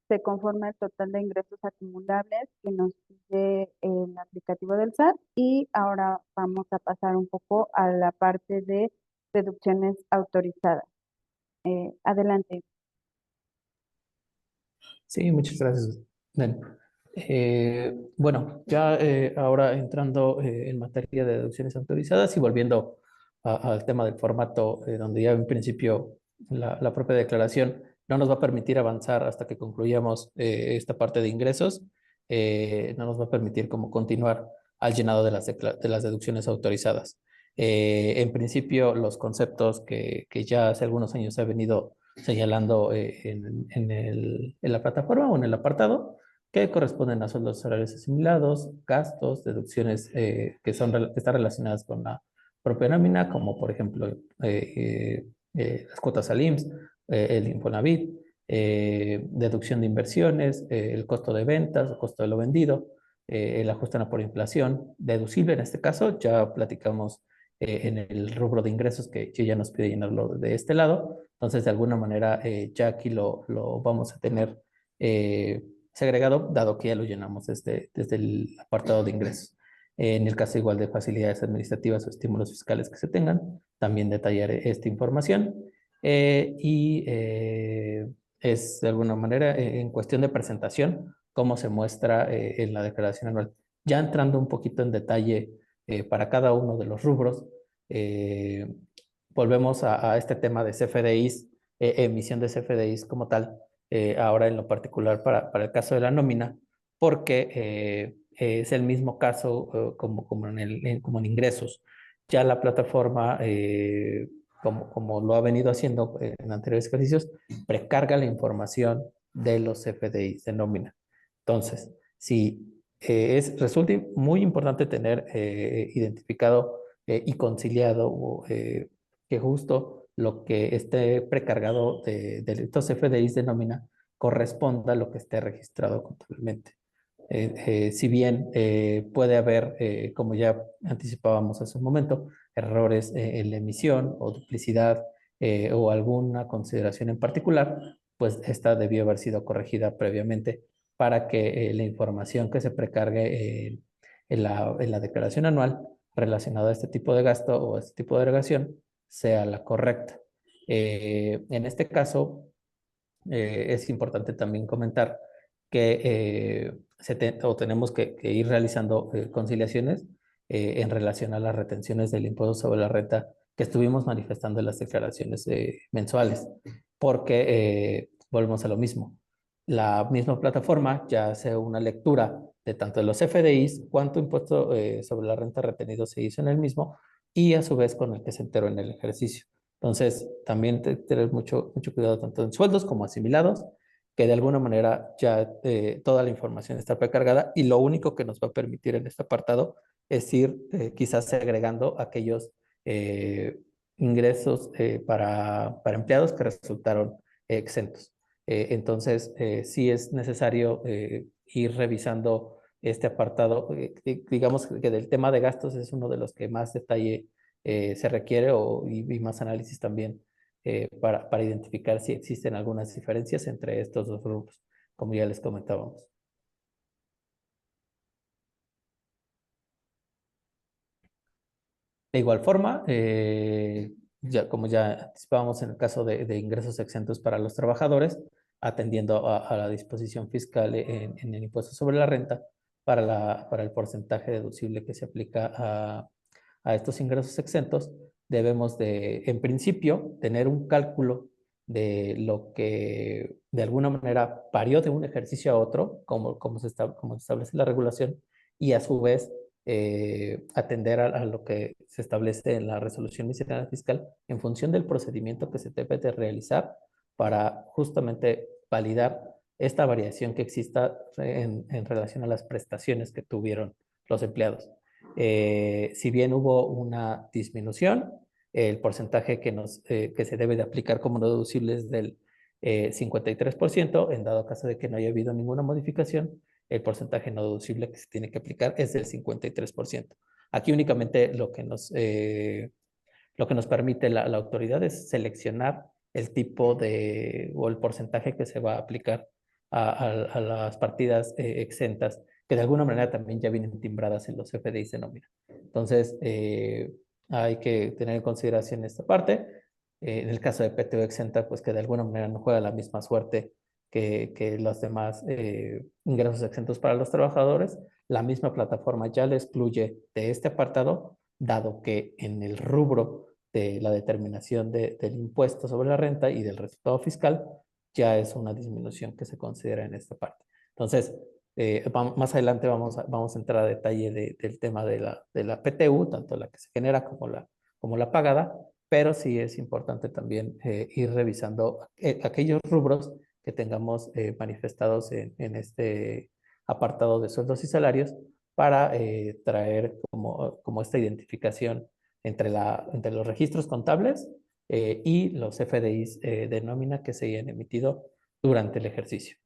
se conforma el total de ingresos acumulables que nos pide el aplicativo del SAT y ahora vamos a pasar un poco a la parte de deducciones autorizadas. Adelante. Sí, muchas gracias, Dan. Bueno, ya ahora entrando en materia de deducciones autorizadas y volviendo al tema del formato, donde ya en principio la propia declaración no nos va a permitir avanzar hasta que concluyamos esta parte de ingresos, no nos va a permitir como continuar al llenado de de las deducciones autorizadas. En principio, los conceptos que ya hace algunos años se ha venido señalando en la plataforma o en el apartado, que corresponden a sueldos salarios asimilados, gastos, deducciones que están relacionadas con la propia nómina, como por ejemplo las cuotas al IMSS, el Infonavit, deducción de inversiones, el costo de ventas, el costo de lo vendido, el ajuste por inflación, deducible en este caso, ya platicamos en el rubro de ingresos que ya nos pide llenarlo de este lado. Entonces, de alguna manera, ya aquí lo vamos a tener segregado, dado que ya lo llenamos desde el apartado de ingresos. En el caso igual de facilidades administrativas o estímulos fiscales que se tengan, también detallaré esta información. Es de alguna manera en cuestión de presentación, cómo se muestra en la declaración anual. Ya entrando un poquito en detalle para cada uno de los rubros, eh, volvemos a este tema de CFDIs, emisión de CFDIs como tal, ahora en lo particular para el caso de la nómina, porque es el mismo caso como en ingresos. Ya la plataforma, como lo ha venido haciendo en anteriores ejercicios, precarga la información de los CFDIs de nómina. Entonces, si resulta muy importante tener identificado y conciliado que justo lo que esté precargado de estos FDIs de nómina corresponda a lo que esté registrado contablemente. Si bien puede haber, como ya anticipábamos hace un momento, errores en la emisión o duplicidad o alguna consideración en particular, pues esta debió haber sido corregida previamente para que la información que se precargue en la declaración anual relacionada a este tipo de gasto o a este tipo de erogación sea la correcta. En este caso, es importante también comentar que tenemos que ir realizando conciliaciones en relación a las retenciones del impuesto sobre la renta que estuvimos manifestando en las declaraciones mensuales, porque volvemos a lo mismo. La misma plataforma ya hace una lectura de tanto de los FDIs, cuánto impuesto sobre la renta retenido se hizo en el mismo y a su vez con el que se enteró en el ejercicio. Entonces, también tener mucho cuidado tanto en sueldos como asimilados, que de alguna manera ya toda la información está precargada y lo único que nos va a permitir en este apartado es ir quizás segregando aquellos ingresos para empleados que resultaron exentos. Entonces, sí es necesario ir revisando este apartado. Digamos que del tema de gastos es uno de los que más detalle se requiere y más análisis también para identificar si existen algunas diferencias entre estos dos grupos, como ya les comentábamos. De igual forma, como ya anticipábamos en el caso de ingresos exentos para los trabajadores, atendiendo a la disposición fiscal en el impuesto sobre la renta para el porcentaje deducible que se aplica a estos ingresos exentos, debemos en principio, tener un cálculo de lo que de alguna manera varió de un ejercicio a otro, como se establece la regulación, y a su vez atender a lo que se establece en la resolución miscelánea fiscal en función del procedimiento que se debe de realizar para justamente validar esta variación que exista en relación a las prestaciones que tuvieron los empleados. Si bien hubo una disminución, el porcentaje que se debe de aplicar como no deducible es del 53%, en dado caso de que no haya habido ninguna modificación, el porcentaje no deducible que se tiene que aplicar es del 53%. Aquí únicamente lo que nos permite la autoridad es seleccionar el tipo o el porcentaje que se va a aplicar a las partidas exentas, que de alguna manera también ya vienen timbradas en los FDIs de nómina. Entonces, hay que tener en consideración esta parte. En el caso de PTO exenta, pues que de alguna manera no juega la misma suerte que los demás ingresos exentos para los trabajadores. La misma plataforma ya le excluye de este apartado, dado que en el rubro de la determinación del impuesto sobre la renta y del resultado fiscal ya es una disminución que se considera en esta parte. Entonces, más adelante vamos a entrar a detalle del tema de la PTU, tanto la que se genera como la pagada, pero sí es importante también ir revisando aquellos rubros que tengamos manifestados en este apartado de sueldos y salarios para traer como esta identificación entre los registros contables y los FDIs de nómina que se hayan emitido durante el ejercicio.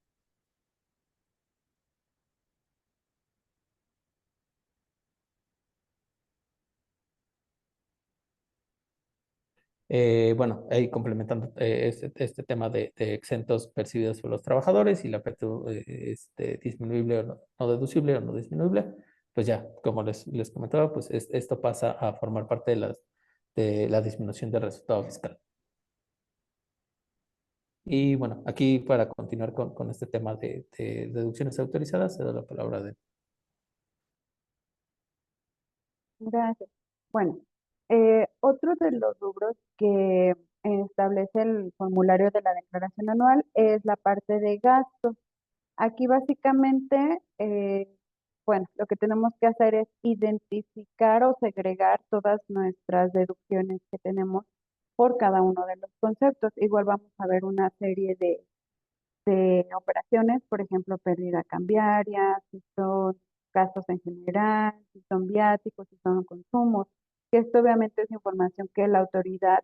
Bueno, ahí complementando este tema de exentos percibidos por los trabajadores y la PTU disminuible o no deducible o no disminuible, pues ya, como les comentaba, pues esto pasa a formar parte de la disminución del resultado fiscal. Y bueno, aquí para continuar con este tema de deducciones autorizadas, se da la palabra de... Gracias. Bueno, otro de los rubros que establece el formulario de la declaración anual es la parte de gastos. Aquí básicamente, bueno, lo que tenemos que hacer es identificar o segregar todas nuestras deducciones que tenemos por cada uno de los conceptos. Igual vamos a ver una serie de operaciones, por ejemplo, pérdida cambiaria, si son gastos en general, si son viáticos, si son consumos, que esto obviamente es información que la autoridad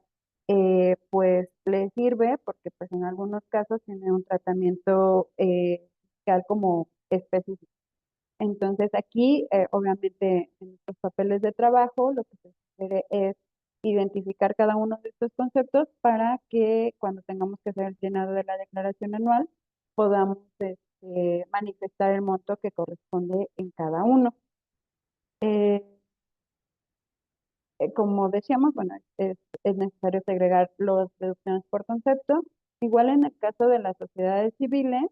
pues le sirve porque pues en algunos casos tiene un tratamiento fiscal como específico. Entonces aquí, obviamente, en nuestros papeles de trabajo, lo que se requiere es identificar cada uno de estos conceptos para que cuando tengamos que hacer el llenado de la declaración anual, podamos manifestar el monto que corresponde en cada uno. Eh, como decíamos, bueno, es necesario segregar las deducciones por concepto. Igual en el caso de las sociedades civiles,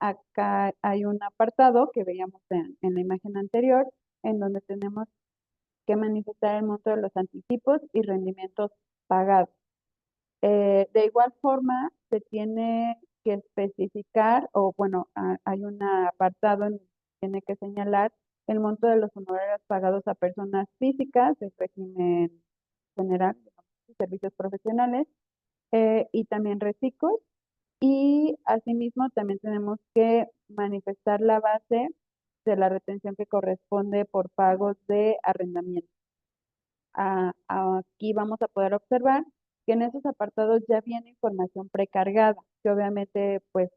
acá hay un apartado que veíamos en la imagen anterior, en donde tenemos que manifestar el monto de los anticipos y rendimientos pagados. De igual forma, se tiene que especificar, o bueno, hay un apartado en el que tiene que señalar el monto de los honorarios pagados a personas físicas del régimen general, digamos, de servicios profesionales, y también reciclos. Y asimismo, también tenemos que manifestar la base de la retención que corresponde por pagos de arrendamiento. Aquí vamos a poder observar que en esos apartados ya viene información precargada, que obviamente pues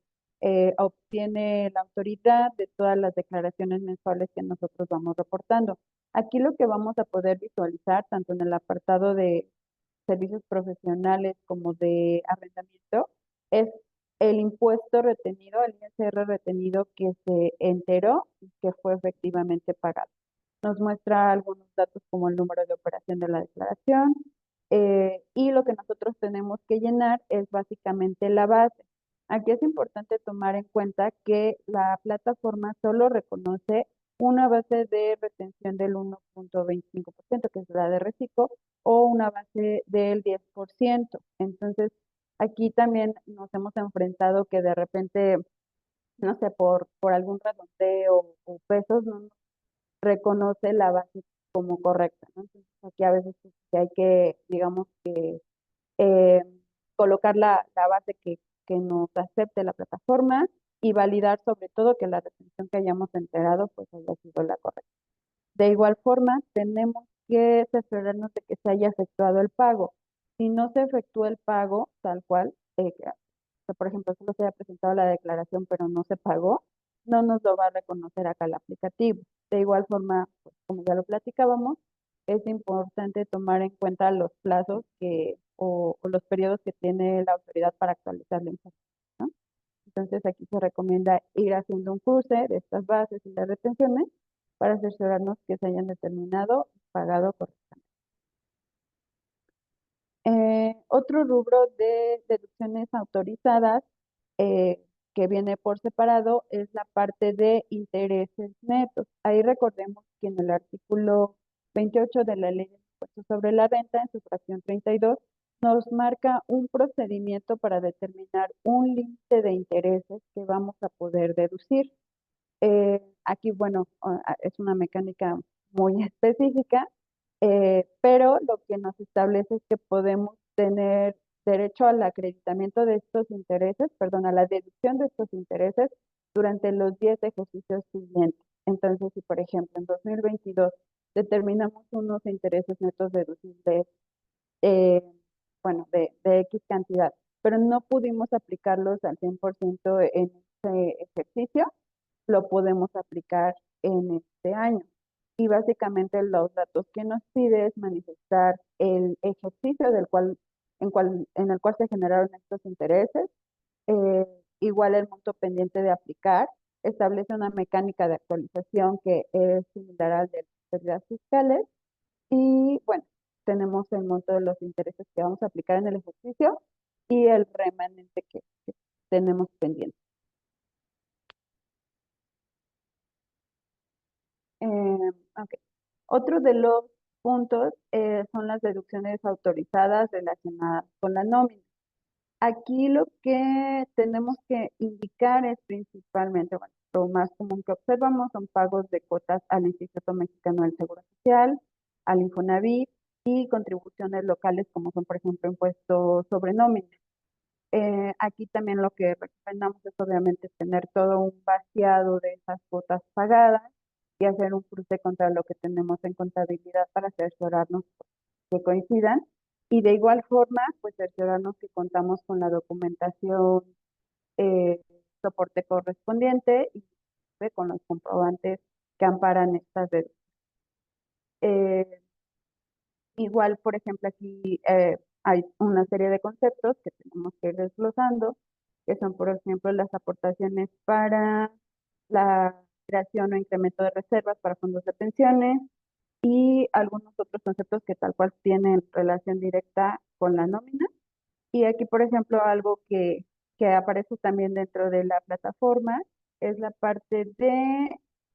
obtiene la autoridad de todas las declaraciones mensuales que nosotros vamos reportando. Aquí lo que vamos a poder visualizar, tanto en el apartado de servicios profesionales como de arrendamiento, es el impuesto retenido, el ISR retenido que se enteró y que fue efectivamente pagado. Nos muestra algunos datos como el número de operación de la declaración, y lo que nosotros tenemos que llenar es básicamente la base. Aquí es importante tomar en cuenta que la plataforma solo reconoce una base de retención del 1.25%, que es la de reciclo, o una base del 10%. Entonces, aquí también nos hemos enfrentado que de repente, no sé, por algún redondeo o pesos, no nos reconoce la base como correcta, ¿no? Entonces, aquí a veces sí hay que, digamos que, eh, colocar la base que nos acepte la plataforma y validar sobre todo que la retención que hayamos enterado pues haya sido la correcta. De igual forma, tenemos que cerciorarnos de que se haya efectuado el pago. Si no se efectúa el pago tal cual, que, por ejemplo, solo se haya presentado la declaración pero no se pagó, no nos lo va a reconocer acá el aplicativo. De igual forma, pues, como ya lo platicábamos, es importante tomar en cuenta los plazos o los periodos que tiene la autoridad para actualizar la información, ¿no? Entonces aquí se recomienda ir haciendo un cruce de estas bases y las retenciones para cerciorarnos que se hayan determinado y pagado correctamente. Otro rubro de deducciones autorizadas eh, que viene por separado es la parte de intereses netos. Ahí recordemos que en el artículo 28 de la Ley de Impuestos sobre la Renta, en su fracción 32, nos marca un procedimiento para determinar un límite de intereses que vamos a poder deducir. Aquí, bueno, es una mecánica muy específica, pero lo que nos establece es que podemos tener derecho al acreditamiento de estos intereses, perdón, a la deducción de estos intereses durante los 10 ejercicios siguientes. Entonces, si por ejemplo en 2022 determinamos unos intereses netos deducibles, eh, bueno, de X cantidad, pero no pudimos aplicarlos al 100% en este ejercicio, lo podemos aplicar en este año. Y básicamente los datos que nos pide es manifestar el ejercicio en el cual se generaron estos intereses, eh, igual el monto pendiente de aplicar, establece una mecánica de actualización que es similar al de las pérdidas fiscales, y bueno, tenemos el monto de los intereses que vamos a aplicar en el ejercicio y el remanente que tenemos pendiente. Ok. Otro de los puntos son las deducciones autorizadas relacionadas con la nómina. Aquí lo que tenemos que indicar es principalmente, bueno, lo más común que observamos son pagos de cuotas al Instituto Mexicano del Seguro Social, al Infonavit y contribuciones locales como son, por ejemplo, impuestos sobre nómina. Aquí también lo que recomendamos es obviamente tener todo un vaciado de esas cuotas pagadas y hacer un cruce contra lo que tenemos en contabilidad para cerciorarnos que coincidan Y de igual forma, pues cerciorarnos que contamos con la documentación, eh, soporte correspondiente y con los comprobantes que amparan estas deducciones. Igual, por ejemplo, aquí hay una serie de conceptos que tenemos que ir desglosando, que son, por ejemplo, las aportaciones para la creación o incremento de reservas para fondos de pensiones y algunos otros conceptos que tal cual tienen relación directa con la nómina. Y aquí, por ejemplo, algo que aparece también dentro de la plataforma es la parte de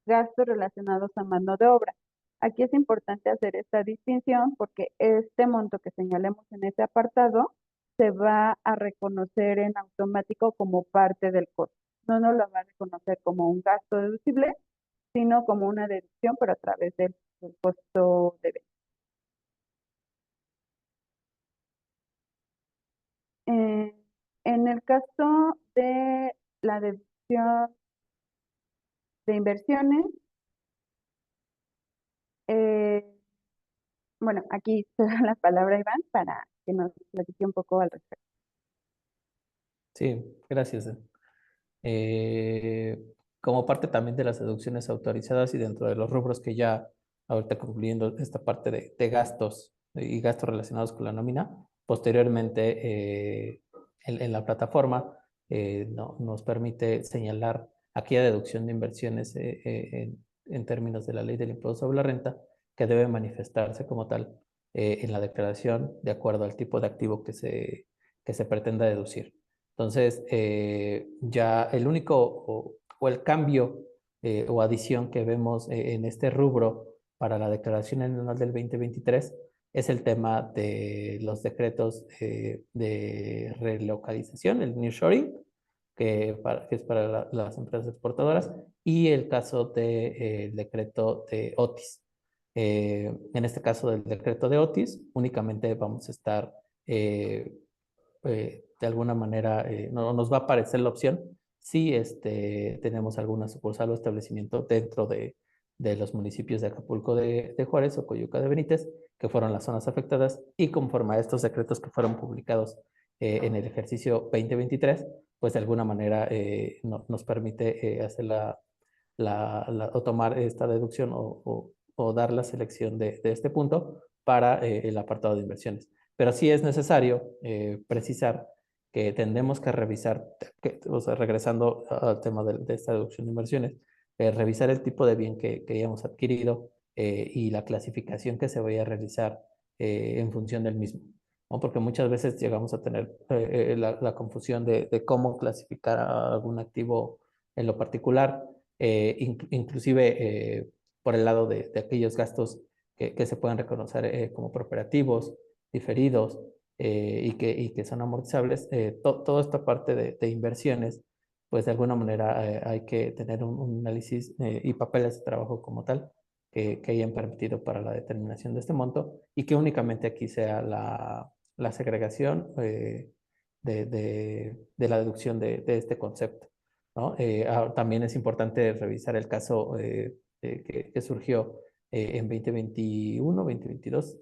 gastos relacionados a mano de obra. Aquí es importante hacer esta distinción porque este monto que señalemos en este apartado se va a reconocer en automático como parte del costo. No nos lo va a reconocer como un gasto deducible, sino como una deducción, pero a través del costo de venta. Eh, en el caso de la deducción de inversiones, eh, bueno, aquí te doy la palabra a Iván para que nos platique un poco al respecto. Sí, gracias. Eh, Como parte también de las deducciones autorizadas y dentro de los rubros que ya ahorita concluyendo esta parte de gastos y gastos relacionados con la nómina, posteriormente en la plataforma nos permite señalar aquella deducción de inversiones en términos de la ley del impuesto sobre la renta que debe manifestarse como tal en la declaración de acuerdo al tipo de activo que se pretenda deducir. Entonces, ya el único o el cambio o adición que vemos en este rubro para la declaración anual del 2023 es el tema de los decretos de relocalización, el nearshoring, que es para las empresas exportadoras, y el caso del decreto de Otis. En este caso del decreto de Otis, únicamente vamos a estar de alguna manera no nos va a aparecer la opción si tenemos alguna sucursal o establecimiento dentro de los municipios de Acapulco de Juárez o Coyuca de Benítez, que fueron las zonas afectadas, y conforme a estos decretos que fueron publicados en el ejercicio 2023, pues de alguna manera nos permite hacer o tomar esta deducción o dar la selección de este punto para el apartado de inversiones. Pero sí es necesario precisar que tendremos que revisar, o sea, regresando al tema de esta deducción de inversiones, revisar el tipo de bien que hayamos adquirido y la clasificación que se vaya a realizar en función del mismo, ¿no? Porque muchas veces llegamos a tener la confusión de cómo clasificar a algún activo en lo particular, inclusive por el lado de aquellos gastos que se pueden reconocer como preparativos, diferidos y que son amortizables. Toda esta parte de inversiones, pues de alguna manera hay que tener un análisis y papeles de trabajo como tal que hayan permitido para la determinación de este monto y que únicamente aquí sea la segregación de la deducción de este concepto, ¿no? También es importante revisar el caso que surgió en 2021, 2022,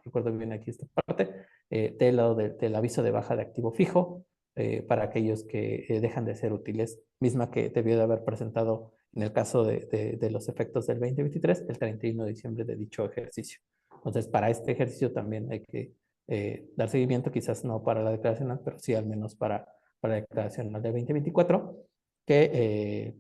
recuerdo bien aquí esta parte, del lado del aviso de baja de activo fijo para aquellos que dejan de ser útiles, misma que debió de haber presentado en el caso de los efectos del 2023, el 31 de diciembre de dicho ejercicio. Entonces, para este ejercicio también hay que dar seguimiento, quizás no para la declaración, pero sí al menos para la declaración de 2024, que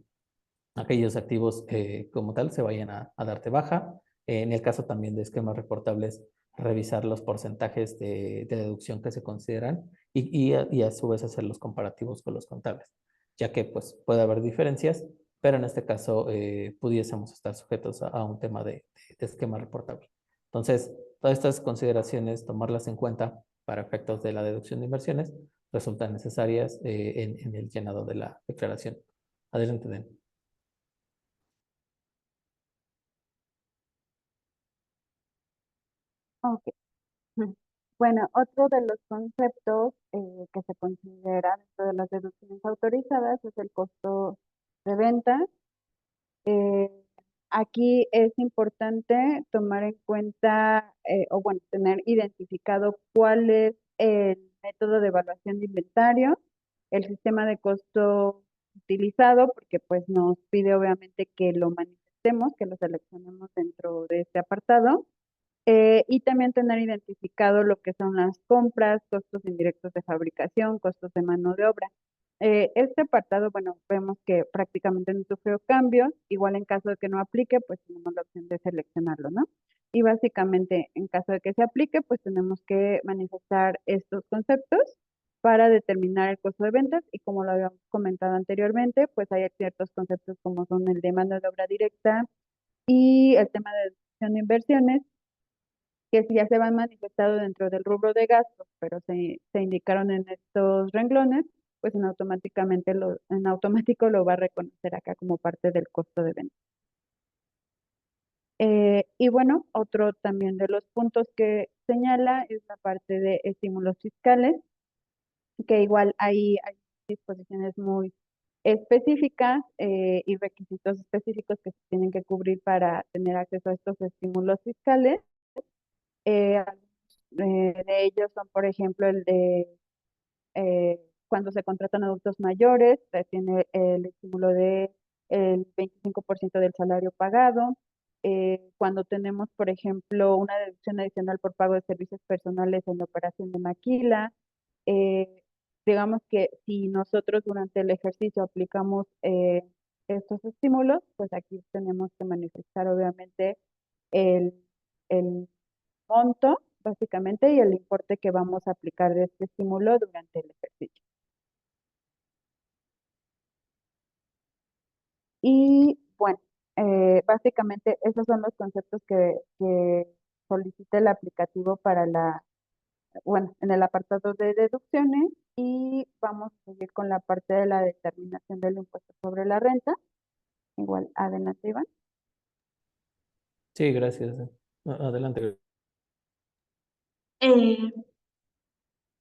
aquellos activos como tal se vayan a darte baja. En el caso también de esquemas reportables, revisar los porcentajes de deducción que se consideran y a su vez hacer los comparativos con los contables, ya que pues puede haber diferencias, pero en este caso pudiésemos estar sujetos a un tema de esquema reportable. Entonces, todas estas consideraciones, tomarlas en cuenta para efectos de la deducción de inversiones, resultan necesarias en el llenado de la declaración. Adelante, Den. Ok. Bueno, otro de los conceptos que se considera dentro de las deducciones autorizadas es el costo de venta. Eh, aquí es importante tomar en cuenta, o bueno, tener identificado cuál es el método de evaluación de inventario, el sistema de costo utilizado, porque pues nos pide obviamente que lo manifestemos, que lo seleccionemos dentro de este apartado, y también tener identificado lo que son las compras, costos indirectos de fabricación, costos de mano de obra. Este apartado, bueno, vemos que prácticamente no sufrió cambios, igual en caso de que no aplique, pues tenemos la opción de seleccionarlo, ¿no? Y básicamente, en caso de que se aplique, pues tenemos que manifestar estos conceptos para determinar el costo de ventas y como lo habíamos comentado anteriormente, pues hay ciertos conceptos como son el de mano de obra directa y el tema de deducción de inversiones, que si ya se van manifestado dentro del rubro de gastos, pero se indicaron en estos renglones, pues en automático lo va a reconocer acá como parte del costo de venta. Y bueno, otro también de los puntos que señala es la parte de estímulos fiscales, que igual hay disposiciones muy específicas y requisitos específicos que se tienen que cubrir para tener acceso a estos estímulos fiscales. De ellos son, por ejemplo, el de cuando se contratan adultos mayores, tiene el estímulo de el 25% del salario pagado. Cuando tenemos, por ejemplo, una deducción adicional por pago de servicios personales en la operación de maquila. eh, digamos que si nosotros durante el ejercicio aplicamos estos estímulos, pues aquí tenemos que manifestar obviamente el, el monto, básicamente, y el importe que vamos a aplicar de este estímulo durante el ejercicio. Y bueno, básicamente esos son los conceptos que solicita el aplicativo para bueno, en el apartado de deducciones y vamos a seguir con la parte de la determinación del impuesto sobre la renta. Igual, adelante, Iván. Sí, gracias. Adelante. Eh,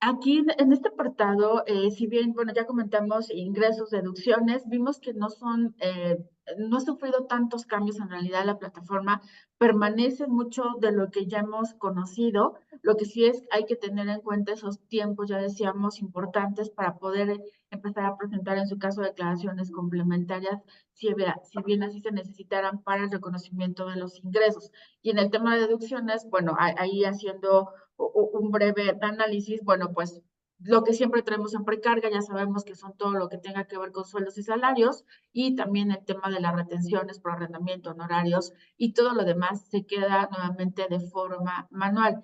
Aquí en este apartado, si bien, bueno, ya comentamos ingresos, deducciones, vimos que no ha sufrido tantos cambios en realidad la plataforma, permanece mucho de lo que ya hemos conocido, lo que sí es, hay que tener en cuenta esos tiempos, ya decíamos, importantes para poder empezar a presentar en su caso declaraciones complementarias, si bien así se necesitaran para el reconocimiento de los ingresos. Y en el tema de deducciones, bueno, ahí haciendo un breve análisis, bueno, pues lo que siempre traemos en precarga, ya sabemos que son todo lo que tenga que ver con sueldos y salarios, y también el tema de las retenciones por arrendamiento, honorarios, y todo lo demás se queda nuevamente de forma manual.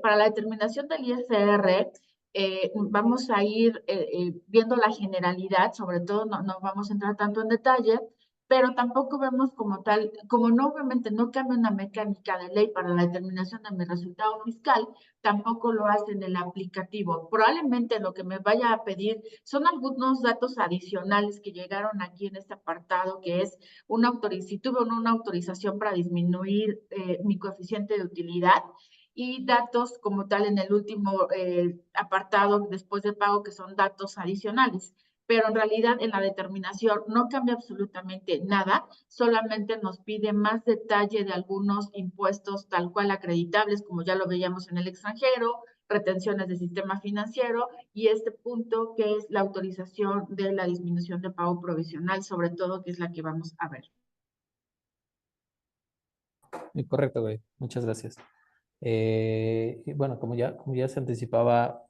Para la determinación del ISR, vamos a ir viendo la generalidad, sobre todo no vamos a entrar tanto en detalle, pero tampoco vemos como tal, como no obviamente no cambia una mecánica de ley para la determinación de mi resultado fiscal, tampoco lo hace en el aplicativo. Probablemente lo que me vaya a pedir son algunos datos adicionales que llegaron aquí en este apartado, que es si tuve una autorización para disminuir mi coeficiente de utilidad, y datos como tal en el último apartado después del pago, que son datos adicionales. Pero en realidad en la determinación no cambia absolutamente nada, solamente nos pide más detalle de algunos impuestos tal cual acreditables, como ya lo veíamos en el extranjero, retenciones del sistema financiero, y este punto que es la autorización de la disminución de pago provisional, sobre todo, que es la que vamos a ver. Correcto, güey. Muchas gracias. Y bueno, como ya se anticipaba,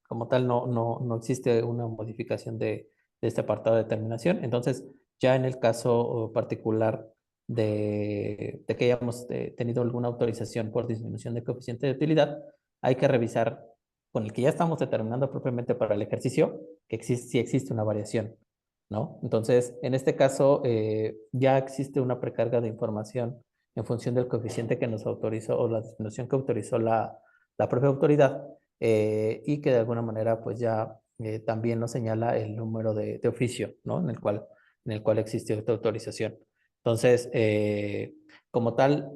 como tal, no existe una modificación de este apartado de determinación. Entonces, ya en el caso particular de que hayamos tenido alguna autorización por disminución de coeficiente de utilidad, hay que revisar con el que ya estamos determinando propiamente para el ejercicio, que si existe una variación, ¿no? Entonces, en este caso, ya existe una precarga de información en función del coeficiente que nos autorizó o la disminución que autorizó la propia autoridad, y que de alguna manera pues ya también nos señala el número de oficio, ¿no? En el cual existió esta autorización. Entonces, como tal,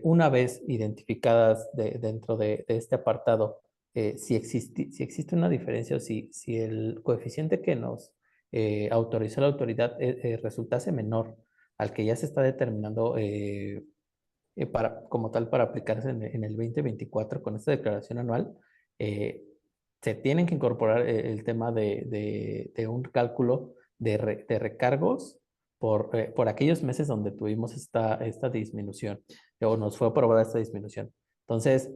una vez identificadas dentro de este apartado, si existe una diferencia o si el coeficiente que nos autorizó la autoridad resultase menor al que ya se está determinando como tal para aplicarse en el 2024 con esta declaración anual, se tienen que incorporar el tema de un cálculo de recargos por aquellos meses donde tuvimos esta disminución o nos fue aprobada esta disminución. Entonces,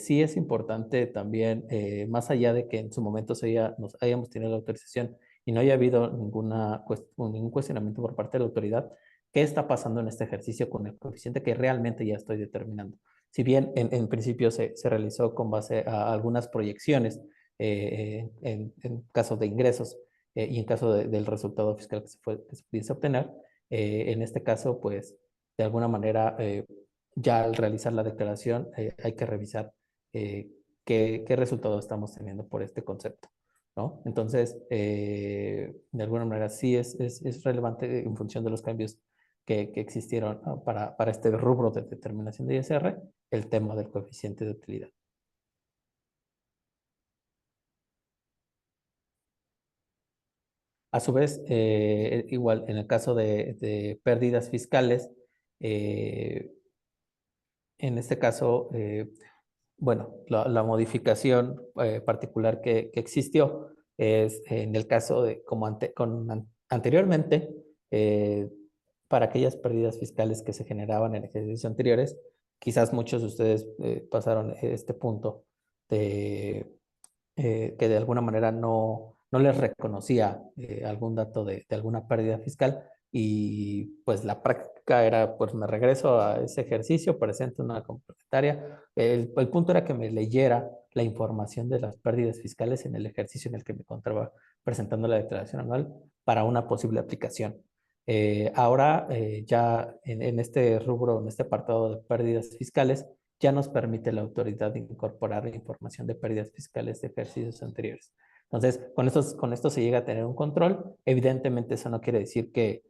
sí es importante también, más allá de que en su momento nos hayamos tenido la autorización y no haya habido ningún cuestionamiento por parte de la autoridad, ¿qué está pasando en este ejercicio con el coeficiente que realmente ya estoy determinando? Si bien en principio se realizó con base a algunas proyecciones en caso de ingresos y en caso del resultado fiscal que se pudiese obtener, en este caso, pues, de alguna manera, ya al realizar la declaración, hay que revisar qué resultado estamos teniendo por este concepto, ¿no? Entonces, de alguna manera, sí es relevante en función de los cambios que existieron, ¿no? para este rubro de determinación de ISR, el tema del coeficiente de utilidad. A su vez, igual en el caso de pérdidas fiscales, eh, en este caso, bueno, la modificación particular que existió es en el caso de, como anteriormente, para aquellas pérdidas fiscales que se generaban en ejercicios anteriores, quizás muchos de ustedes pasaron este punto de que de alguna manera no les reconocía algún dato de alguna pérdida fiscal y pues la práctica era, pues me regreso a ese ejercicio, presento una complementaria. El punto era que me leyera la información de las pérdidas fiscales en el ejercicio en el que me encontraba presentando la declaración anual para una posible aplicación. Ahora ya en este rubro, en este apartado de pérdidas fiscales, ya nos permite la autoridad incorporar la información de pérdidas fiscales de ejercicios anteriores. Entonces, con esto se llega a tener un control. Evidentemente, eso no quiere decir que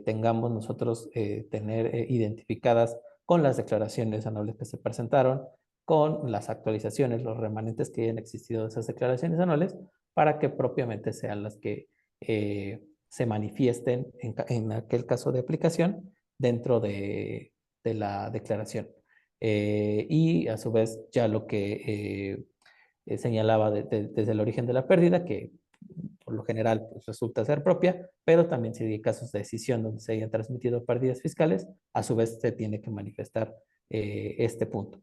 tengamos nosotros tener identificadas con las declaraciones anuales que se presentaron, con las actualizaciones, los remanentes que hayan existido de esas declaraciones anuales, para que propiamente sean las que se manifiesten en aquel caso de aplicación dentro de la declaración. Y a su vez ya lo que señalaba desde el origen de la pérdida, que por lo general pues, resulta ser propia, pero también si hay casos de decisión donde se hayan transmitido pérdidas fiscales, a su vez se tiene que manifestar este punto.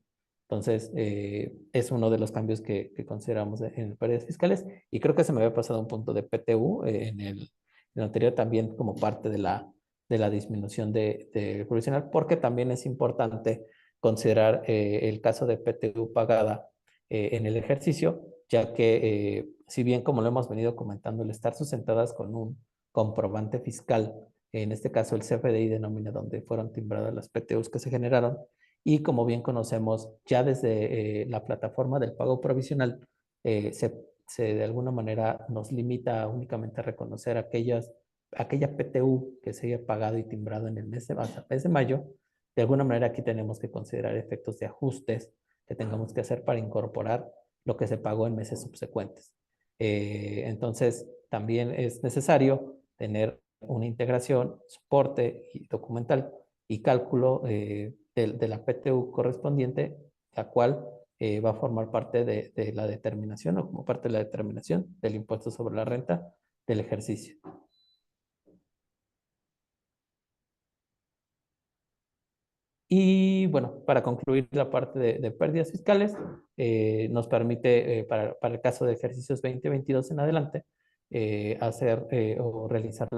Entonces, es uno de los cambios que consideramos en pérdidas fiscales y creo que se me había pasado un punto de PTU en el anterior también como parte de la disminución de provisional, porque también es importante considerar el caso de PTU pagada en el ejercicio, ya que si bien como lo hemos venido comentando, el estar sustentadas con un comprobante fiscal, en este caso el CFDI de nómina donde fueron timbradas las PTUs que se generaron, y como bien conocemos, ya desde la plataforma del pago provisional, se de alguna manera nos limita únicamente a reconocer aquella PTU que se haya pagado y timbrado en el mes de mayo. De alguna manera aquí tenemos que considerar efectos de ajustes que tengamos que hacer para incorporar lo que se pagó en meses subsecuentes. Entonces, también es necesario tener una integración, soporte y documental y cálculo de la PTU correspondiente, la cual va a formar parte de la determinación o como parte de la determinación del impuesto sobre la renta del ejercicio. Y bueno, para concluir la parte de pérdidas fiscales, nos permite para el caso de ejercicios 2022 en adelante, hacer o realizar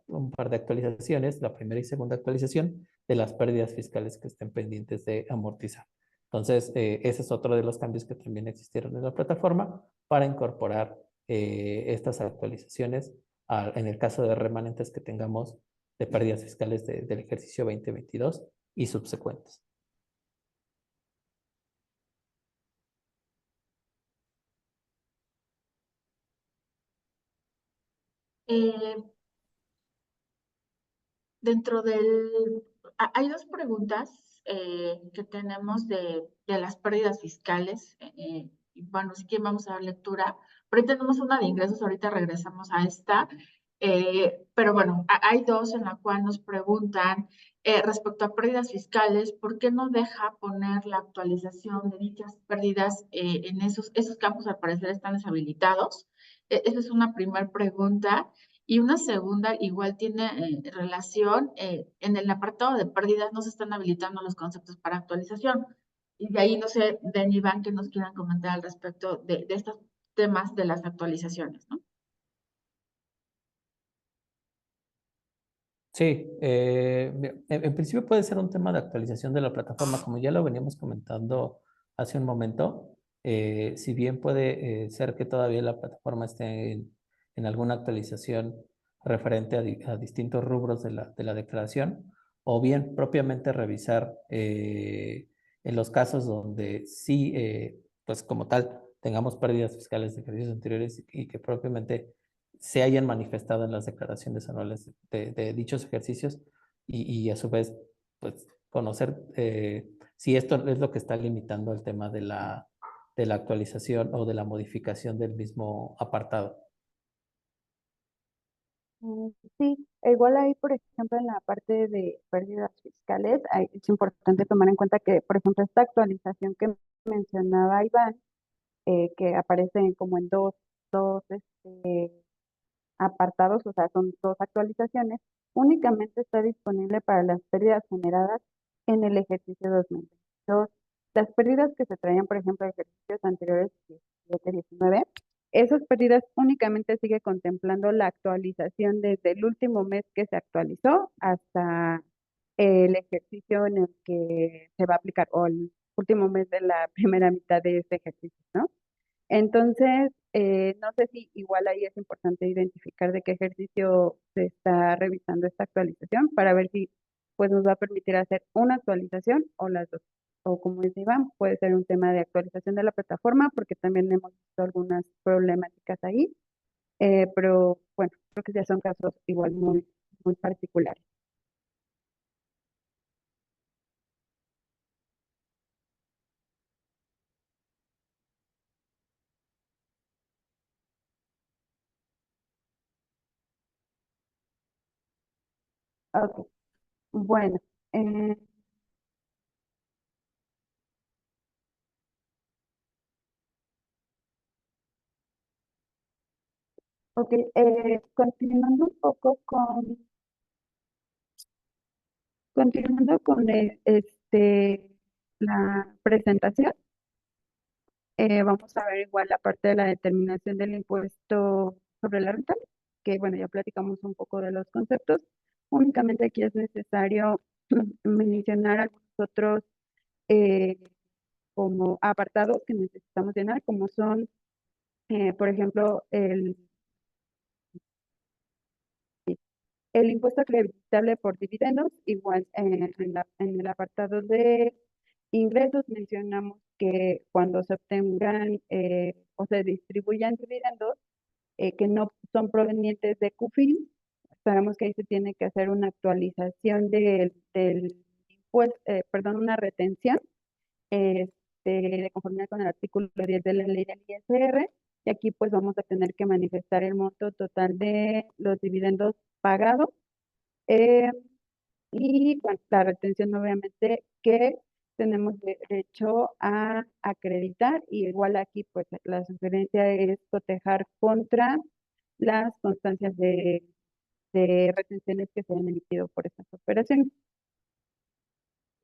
un par de actualizaciones, la primera y segunda actualización de las pérdidas fiscales que estén pendientes de amortizar. Entonces, ese es otro de los cambios que también existieron en la plataforma para incorporar estas actualizaciones en el caso de remanentes que tengamos de pérdidas fiscales del ejercicio 2022 y subsecuentes. Eh, dentro del... Hay dos preguntas que tenemos de las pérdidas fiscales. Y bueno, sí que vamos a dar lectura. Pero ahí tenemos una de ingresos, ahorita regresamos a esta. Pero bueno, hay dos en la cual nos preguntan respecto a pérdidas fiscales, ¿por qué no deja poner la actualización de dichas pérdidas en esos campos? Al parecer están deshabilitados. Esa es una primera pregunta. Y una segunda, igual tiene relación, en el apartado de pérdidas no se están habilitando los conceptos para actualización. Y de ahí, no sé, Den y Iván, que nos quieran comentar al respecto de estos temas de las actualizaciones, ¿no? Sí, mira, en principio puede ser un tema de actualización de la plataforma, como ya lo veníamos comentando hace un momento. Si bien puede ser que todavía la plataforma esté en alguna actualización referente a distintos rubros de la declaración, o bien propiamente revisar en los casos donde sí, pues como tal, tengamos pérdidas fiscales de ejercicios anteriores y que propiamente se hayan manifestado en las declaraciones anuales de dichos ejercicios y a su vez, pues, conocer si esto es lo que está limitando el tema de la actualización o de la modificación del mismo apartado. Sí, e igual ahí, por ejemplo, en la parte de pérdidas fiscales, es importante tomar en cuenta que, por ejemplo, esta actualización que mencionaba Iván, que aparece como en dos apartados, o sea, son dos actualizaciones, únicamente está disponible para las pérdidas generadas en el ejercicio 2022. Las pérdidas que se traían, por ejemplo, de ejercicios anteriores, 17, 19, esas pérdidas únicamente sigue contemplando la actualización desde el último mes que se actualizó hasta el ejercicio en el que se va a aplicar, o el último mes de la primera mitad de ese ejercicio, ¿no? Entonces, no sé si igual ahí es importante identificar de qué ejercicio se está revisando esta actualización para ver si pues nos va a permitir hacer una actualización o las dos. O como dice Iván, puede ser un tema de actualización de la plataforma porque también hemos visto algunas problemáticas ahí, pero bueno, creo que ya son casos igual muy particulares. Ok, bueno. eh, ok, continuando un poco continuando con la presentación, vamos a ver igual la parte de la determinación del impuesto sobre la renta, que bueno, ya platicamos un poco de los conceptos. Únicamente aquí es necesario mencionar algunos otros eh, como apartados que necesitamos llenar, como son, por ejemplo, el impuesto acreditable por dividendos, igual en el apartado de ingresos mencionamos que cuando se obtengan o se distribuyan dividendos que no son provenientes de CUFIN, sabemos que ahí se tiene que hacer una actualización del impuesto, perdón, una retención de conformidad con el artículo 10 de la ley del ISR, y aquí pues vamos a tener que manifestar el monto total de los dividendos pagados eh, y bueno, la retención obviamente que tenemos derecho a acreditar, y igual aquí pues la sugerencia es cotejar contra las constancias de retenciones que se han emitido por estas operaciones.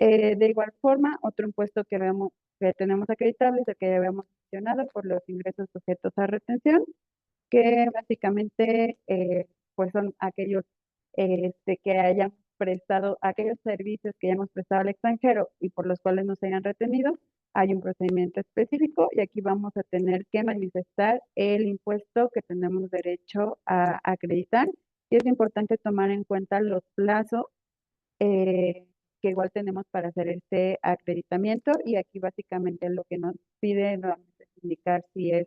De igual forma, otro impuesto que tenemos acreditable es el que ya habíamos mencionado por los ingresos sujetos a retención, que básicamente pues son aquellos que hayan prestado, aquellos servicios que hayamos prestado al extranjero y por los cuales no se hayan retenido. Hay un procedimiento específico y aquí vamos a tener que manifestar el impuesto que tenemos derecho a acreditar, y es importante tomar en cuenta los plazos que igual tenemos para hacer este acreditamiento, y aquí básicamente lo que nos pide nuevamente es indicar si es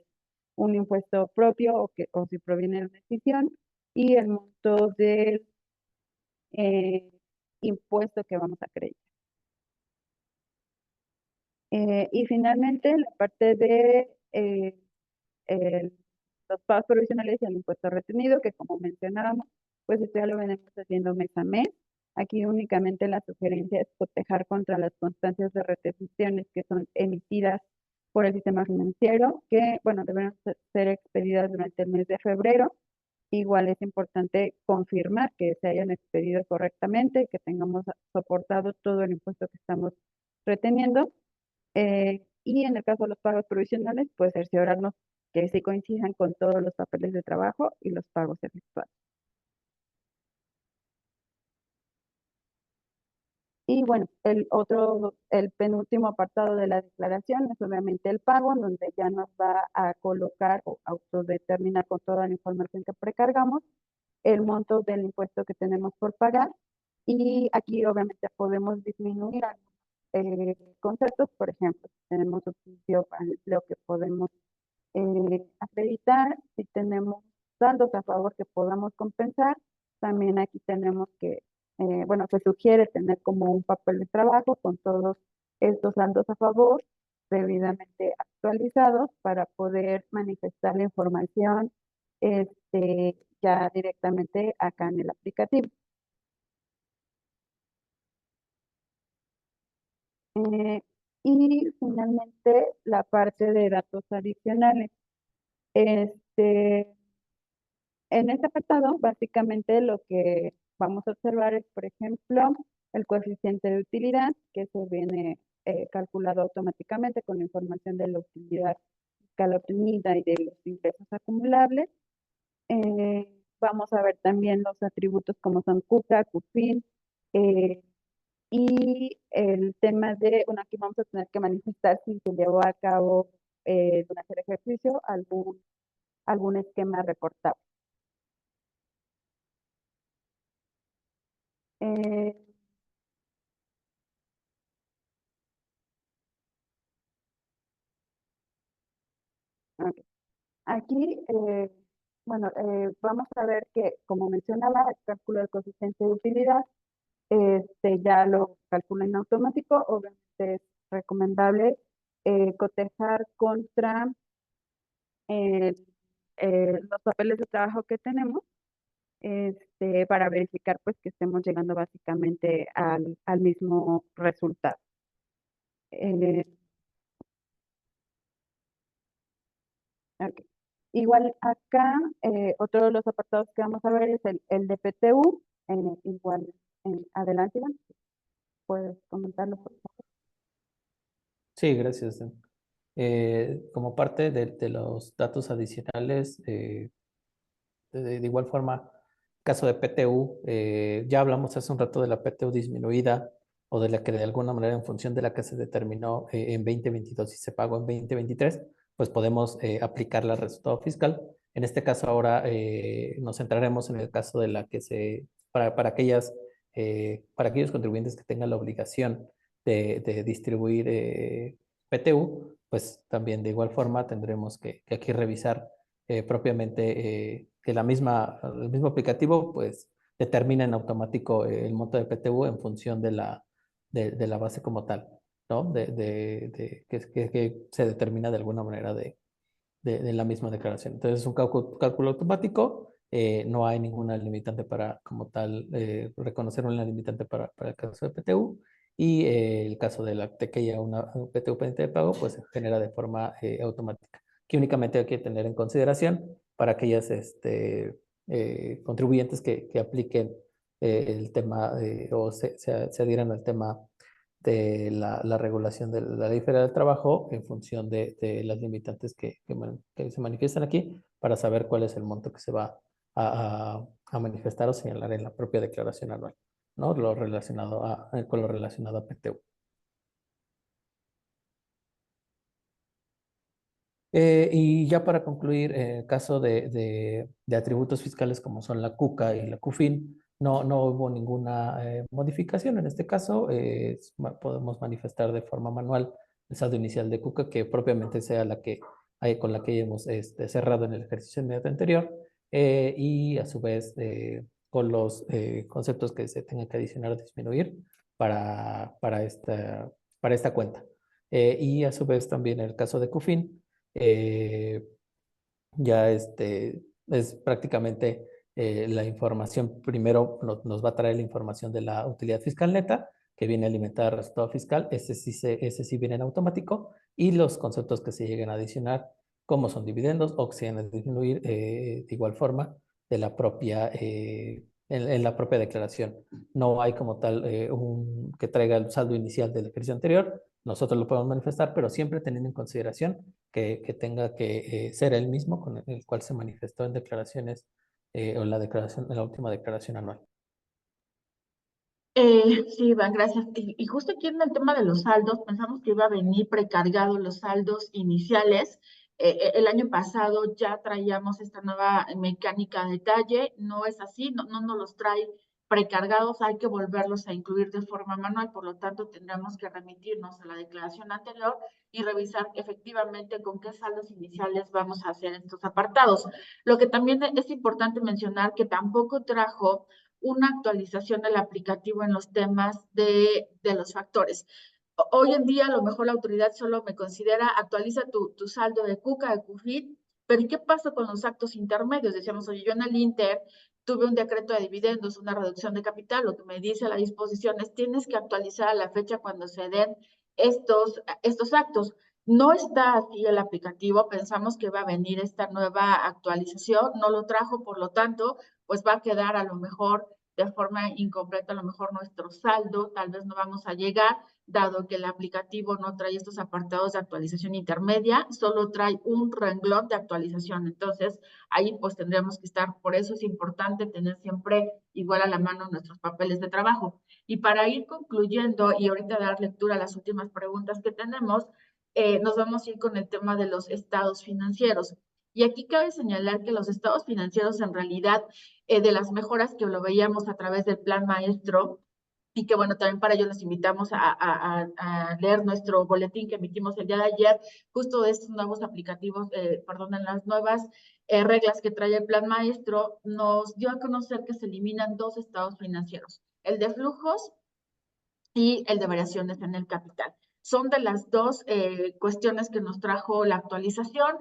un impuesto propio o si proviene de una decisión, y el monto del eh, impuesto que vamos a acreditar. Y finalmente la parte de los pagos provisionales y el impuesto retenido, que como mencionábamos, pues esto ya lo venimos haciendo mes a mes. Aquí únicamente la sugerencia es cotejar contra las constancias de retenciones que son emitidas por el sistema financiero, que, bueno, deben ser expedidas durante el mes de febrero. Igual es importante confirmar que se hayan expedido correctamente, que tengamos soportado todo el impuesto que estamos reteniendo. Y en el caso de los pagos provisionales, pues cerciorarnos que sí coincidan con todos los papeles de trabajo y los pagos efectuados. Y bueno, el penúltimo apartado de la declaración es obviamente el pago, en donde ya nos va a colocar o autodeterminar con toda la información que precargamos el monto del impuesto que tenemos por pagar. Y aquí obviamente podemos disminuir algunos conceptos. Por ejemplo, si tenemos subsidio para el empleo que podemos acreditar, si tenemos saldos a favor que podamos compensar, también aquí tenemos que, bueno, se sugiere tener como un papel de trabajo con todos estos saldos a favor debidamente actualizados para poder manifestar la información ya directamente acá en el aplicativo. Eh, y finalmente la parte de datos adicionales. Este, En este apartado, básicamente lo que vamos a observar es, por ejemplo, el coeficiente de utilidad, que se viene calculado automáticamente con la información de la utilidad fiscal obtenida y de los ingresos acumulables. Vamos a ver también los atributos como son CUCA, CUFIN, eh, y el tema de, bueno, aquí vamos a tener que manifestar si se llevó a cabo durante el ejercicio algún esquema reportable. Eh, ok. Aquí, bueno, vamos a ver que, como mencionaba, el cálculo del coeficiente de utilidad ya lo calcula en automático. Obviamente es recomendable cotejar contra eh, los papeles de trabajo que tenemos para verificar pues que estemos llegando básicamente al mismo resultado. Eh, ok. Igual acá, otro de los apartados que vamos a ver es el de PTU. Igual, adelante, Iván, puedes comentarlo, por favor. Sí, gracias. Como parte de los datos adicionales, de igual forma, caso de PTU, ya hablamos hace un rato de la PTU disminuida o de la que de alguna manera en función de la que se determinó en 2022 y se pagó en 2023, pues podemos aplicarla al resultado fiscal. En este caso ahora nos centraremos en el caso de la que para para aquellos contribuyentes que tengan la obligación de distribuir PTU, pues también de igual forma tendremos que aquí revisar propiamente que el mismo aplicativo pues determina en automático el monto de PTU en función de la base como tal, ¿no? Que se determina de alguna manera de la misma declaración. Entonces es un cálculo automático, no hay ninguna limitante para como tal reconocer una limitante para el caso de PTU. Y el caso de que haya una PTU pendiente de pago, pues se genera de forma automática, que únicamente hay que tener en consideración para aquellas contribuyentes que apliquen el tema o se adhieran al tema de la regulación de la ley federal del trabajo en función de las limitantes que se manifiestan aquí para saber cuál es el monto que se va a manifestar o señalar en la propia declaración anual, ¿no? Con lo relacionado a PTU. Y ya para concluir, en el caso de atributos fiscales como son la CUCA y la CUFIN, no hubo ninguna modificación. En este caso, podemos manifestar de forma manual el saldo inicial de CUCA, que propiamente sea con la que hemos cerrado en el ejercicio inmediato anterior, y a su vez con los conceptos que se tengan que adicionar o disminuir para esta cuenta. Y a su vez también en el caso de CUFIN, eh, ya es prácticamente la información, primero nos va a traer la información de la utilidad fiscal neta, que viene a alimentar el resultado fiscal, ese sí viene en automático, y los conceptos que se lleguen a adicionar, como son dividendos o que se lleguen a disminuir de igual forma de la propia, en la propia declaración. No hay como tal que traiga el saldo inicial del ejercicio anterior, nosotros lo podemos manifestar, pero siempre teniendo en consideración que tenga que ser el mismo con el cual se manifestó en declaraciones o en la última declaración anual. Sí, Iván, gracias. Y justo aquí en el tema de los saldos, pensamos que iba a venir precargado los saldos iniciales. El año pasado ya traíamos esta nueva mecánica de detalle, no es así, no nos los trae precargados, hay que volverlos a incluir de forma manual, por lo tanto tendremos que remitirnos a la declaración anterior y revisar efectivamente con qué saldos iniciales vamos a hacer estos apartados. Lo que también es importante mencionar que tampoco trajo una actualización del aplicativo en los temas de los factores. Hoy en día a lo mejor la autoridad solo me considera actualiza tu saldo de CUCA, de CUFID, pero ¿y qué pasa con los actos intermedios? Decíamos, oye, yo en el Inter tuve un decreto de dividendos, una reducción de capital, lo que me dice la disposición es tienes que actualizar a la fecha cuando se den estos actos. No está así el aplicativo, pensamos que va a venir esta nueva actualización, no lo trajo, por lo tanto, pues va a quedar a lo mejor de forma incompleta, a lo mejor nuestro saldo, tal vez no vamos a llegar, dado que el aplicativo no trae estos apartados de actualización intermedia, solo trae un renglón de actualización. Entonces, ahí pues tendremos que estar, por eso es importante tener siempre igual a la mano nuestros papeles de trabajo. Y para ir concluyendo y ahorita dar lectura a las últimas preguntas que tenemos, nos vamos a ir con el tema de los estados financieros. Y aquí cabe señalar que los estados financieros en realidad de las mejoras que lo veíamos a través del plan maestro y que bueno, también para ello los invitamos a leer nuestro boletín que emitimos el día de ayer, justo de estos nuevos aplicativos, perdón, en las nuevas reglas que trae el plan maestro, nos dio a conocer que se eliminan dos estados financieros, el de flujos y el de variaciones en el capital. Son de las dos cuestiones que nos trajo la actualización.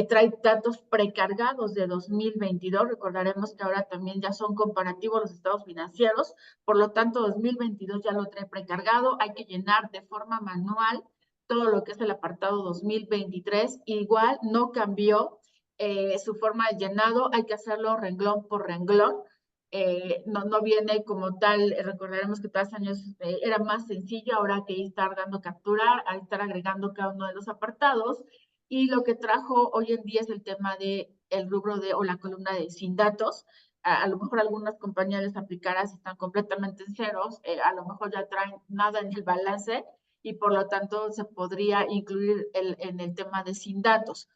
Trae datos precargados de 2022. Recordaremos que ahora también ya son comparativos los estados financieros. Por lo tanto, 2022 ya lo trae precargado. Hay que llenar de forma manual todo lo que es el apartado 2023. Igual no cambió su forma de llenado. Hay que hacerlo renglón por renglón. No viene como tal, recordaremos que todos los años era más sencillo, ahora hay que estar dando captura, hay que estar agregando cada uno de los apartados, y lo que trajo hoy en día es el tema de el rubro de o la columna de sin datos. A lo mejor algunas compañías les aplicaras están completamente en ceros, a lo mejor ya traen nada en el balance y por lo tanto se podría incluir en el tema de sin datos.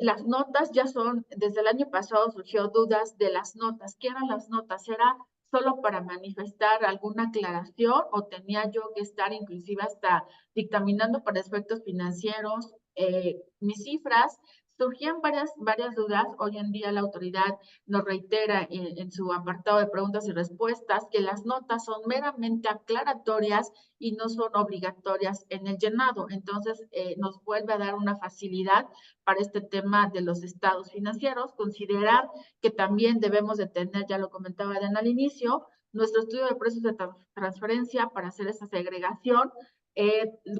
Las notas ya son, desde el año pasado surgió dudas de las notas. ¿Qué eran las notas? ¿Era solo para manifestar alguna aclaración o tenía yo que estar inclusive hasta dictaminando para aspectos financieros mis cifras? Surgían varias dudas. Hoy en día la autoridad nos reitera en su apartado de preguntas y respuestas que las notas son meramente aclaratorias y no son obligatorias en el llenado. Entonces, nos vuelve a dar una facilidad para este tema de los estados financieros, considerar que también debemos de tener, ya lo comentaba Dan al inicio, nuestro estudio de precios de transferencia para hacer esa segregación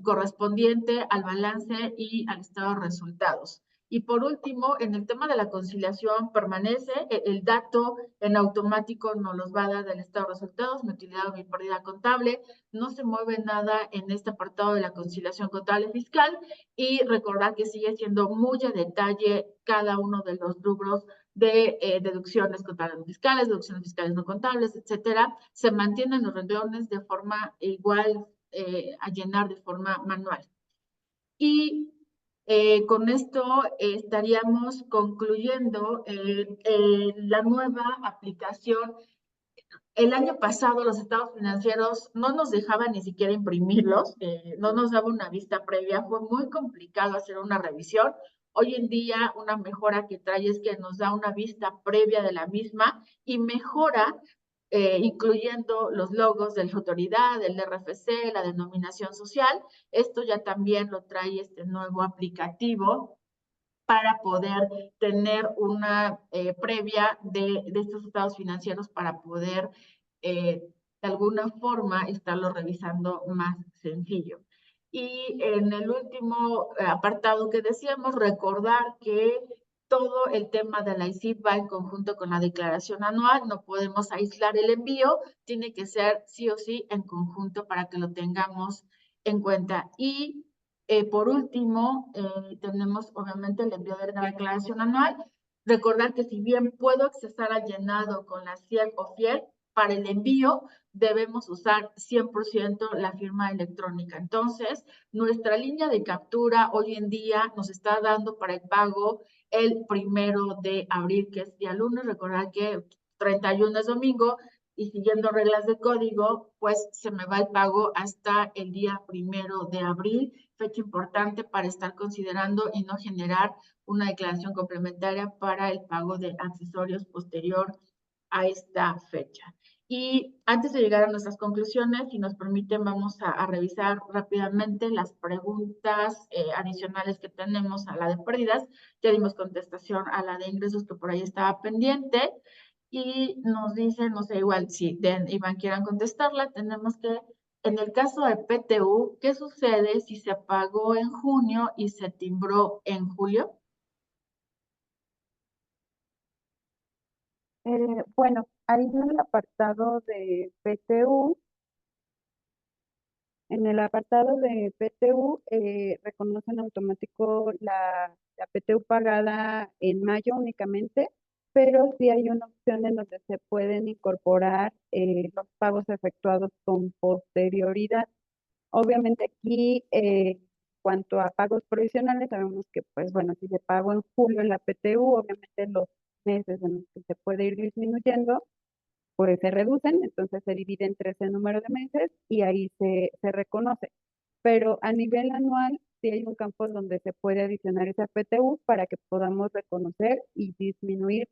correspondiente al balance y al estado de resultados. Y por último, en el tema de la conciliación permanece, el dato en automático nos los va a dar del estado de resultados, mi utilidad o mi pérdida contable, no se mueve nada en este apartado de la conciliación contable fiscal y recordar que sigue siendo muy a detalle cada uno de los rubros de deducciones contables fiscales, deducciones fiscales no contables, etcétera, se mantienen los renglones de forma igual a llenar de forma manual. Y con esto estaríamos concluyendo la nueva aplicación. El año pasado los estados financieros no nos dejaban ni siquiera imprimirlos, no nos daba una vista previa, fue muy complicado hacer una revisión. Hoy en día una mejora que trae es que nos da una vista previa de la misma y mejora incluyendo los logos de la autoridad, del RFC, la denominación social. Esto ya también lo trae este nuevo aplicativo para poder tener una previa de estos estados financieros para poder de alguna forma estarlo revisando más sencillo. Y en el último apartado que decíamos, recordar que todo el tema de la ICIP va en conjunto con la declaración anual, no podemos aislar el envío, tiene que ser sí o sí en conjunto para que lo tengamos en cuenta. Y por último, tenemos obviamente el envío de la declaración anual. Recordar que si bien puedo accesar al llenado con la CIEP o FIEL, para el envío debemos usar 100% la firma electrónica. Entonces, nuestra línea de captura hoy en día nos está dando para el pago el 1 de abril, que es día lunes. Recordar que 31 es domingo y siguiendo reglas de código, pues se me va el pago hasta el día 1 de abril, fecha importante para estar considerando y no generar una declaración complementaria para el pago de accesorios posterior a esta fecha. Y antes de llegar a nuestras conclusiones, si nos permiten, vamos a revisar rápidamente las preguntas adicionales que tenemos a la de pérdidas. Ya dimos contestación a la de ingresos que por ahí estaba pendiente. Y nos dice, no sé, igual si Iván quieran contestarla, tenemos que, en el caso de PTU, ¿qué sucede si se pagó en junio y se timbró en julio? Bueno, ahí en el apartado de PTU, reconocen automático la PTU pagada en mayo únicamente, pero sí hay una opción en donde se pueden incorporar los pagos efectuados con posterioridad. Obviamente aquí, cuanto a pagos provisionales, sabemos que, pues bueno, si se pagó en julio en la PTU, obviamente los meses en los que se puede ir disminuyendo, pues se reducen, entonces se divide entre ese número de meses y ahí se reconoce. Pero a nivel anual, sí hay un campo donde se puede adicionar esa PTU para que podamos reconocer y disminuir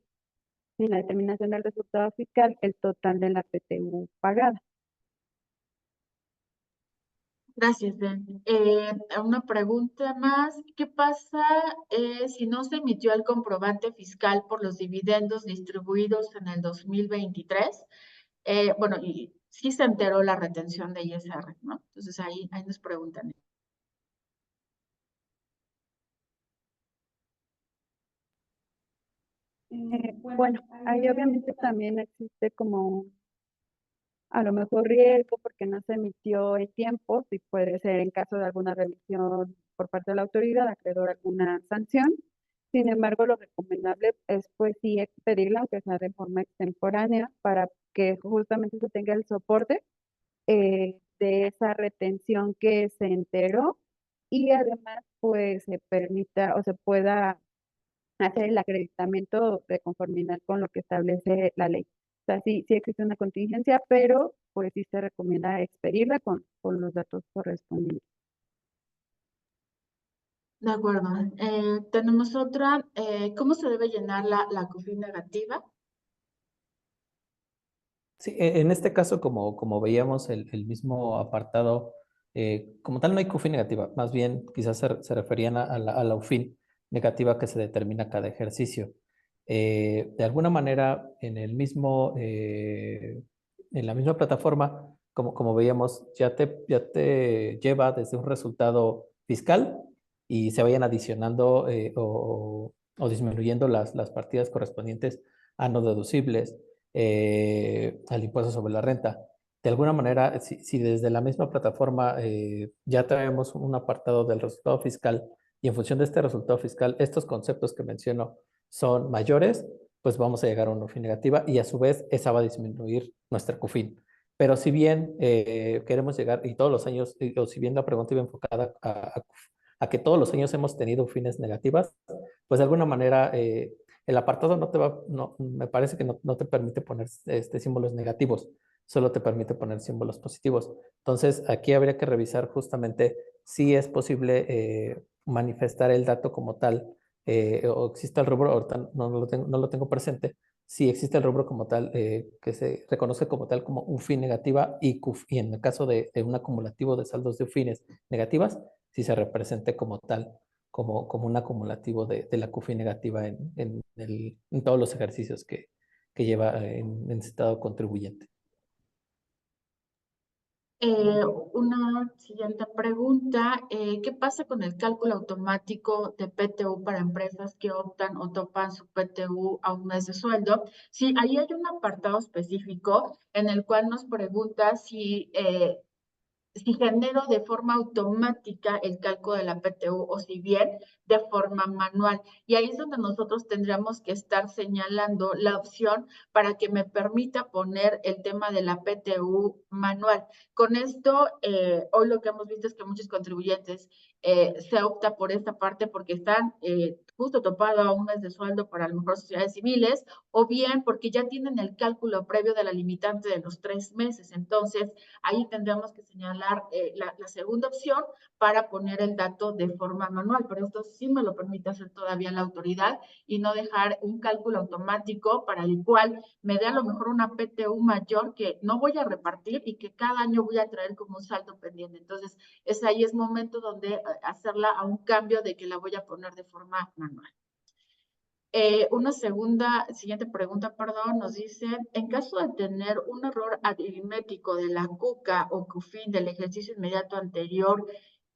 en la determinación del resultado fiscal el total de la PTU pagada. Gracias, Ben. Una pregunta más. ¿Qué pasa si no se emitió el comprobante fiscal por los dividendos distribuidos en el 2023? Bueno, y sí se enteró la retención de ISR, ¿no? Entonces ahí nos preguntan. Bueno, ahí obviamente también existe como a lo mejor riesgo porque no se emitió en tiempo, si puede ser en caso de alguna revisión por parte de la autoridad, acreedor alguna sanción. Sin embargo, lo recomendable es pues sí expedirla, aunque sea de forma extemporánea, para que justamente se tenga el soporte de esa retención que se enteró y además pues se permita o se pueda hacer el acreditamiento de conformidad con lo que establece la ley. O sea, sí existe una contingencia, pero pues sí se recomienda expedirla con los datos correspondientes. De acuerdo. Tenemos otra. ¿Cómo se debe llenar la CUFI negativa? Sí, en este caso, como veíamos el mismo apartado, como tal no hay CUFI negativa, más bien quizás se referían a la UFIN negativa que se determina cada ejercicio. De alguna manera, en la misma plataforma, como veíamos, ya te lleva desde un resultado fiscal y se vayan adicionando o disminuyendo las partidas correspondientes a no deducibles al impuesto sobre la renta. De alguna manera, si desde la misma plataforma ya traemos un apartado del resultado fiscal y en función de este resultado fiscal, estos conceptos que menciono son mayores, pues vamos a llegar a una UFIN negativa y a su vez esa va a disminuir nuestra CUFIN. Pero si bien queremos llegar, y todos los años, o si bien la pregunta iba enfocada a que todos los años hemos tenido UFINes negativas, pues de alguna manera el apartado me parece que no te permite poner símbolos negativos, solo te permite poner símbolos positivos. Entonces, aquí habría que revisar justamente si es posible manifestar el dato como tal, o existe el rubro, ahorita no lo tengo presente, si existe el rubro como tal, que se reconoce como tal como UFIN negativa y en el caso de un acumulativo de saldos de UFINes negativas, si se represente como tal como un acumulativo de la CUFI negativa en todos los ejercicios que lleva en estado contribuyente. Una siguiente pregunta, ¿qué pasa con el cálculo automático de PTU para empresas que optan o topan su PTU a un mes de sueldo? Sí, ahí hay un apartado específico en el cual nos pregunta si genero de forma automática el cálculo de la PTU o si bien de forma manual. Y ahí es donde nosotros tendríamos que estar señalando la opción para que me permita poner el tema de la PTU manual. Con esto, hoy lo que hemos visto es que muchos contribuyentes se opta por esta parte porque están justo topados a un mes de sueldo para a lo mejor sociedades civiles, o bien porque ya tienen el cálculo previo de la limitante de los 3 meses. Entonces, ahí tendríamos que señalar la segunda opción para poner el dato de forma manual, pero esto sí me lo permite hacer todavía la autoridad y no dejar un cálculo automático para el cual me dé a lo mejor una PTU mayor que no voy a repartir y que cada año voy a traer como un saldo pendiente. Entonces, ahí es momento donde hacerla a un cambio de que la voy a poner de forma manual. Una siguiente pregunta, perdón, nos dice, en caso de tener un error aritmético de la CUCA o CUFIN del ejercicio inmediato anterior,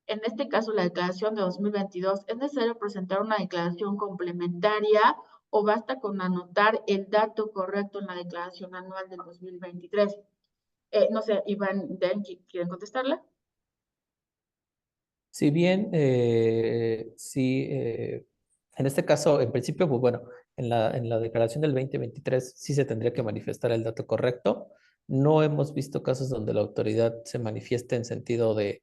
en este caso la declaración de 2022, ¿es necesario presentar una declaración complementaria o basta con anotar el dato correcto en la declaración anual del 2023? No sé, Iván, ¿quieren contestarla? Si bien, sí, en este caso, en principio, pues bueno, en la declaración del 2023 sí se tendría que manifestar el dato correcto. No hemos visto casos donde la autoridad se manifieste en sentido de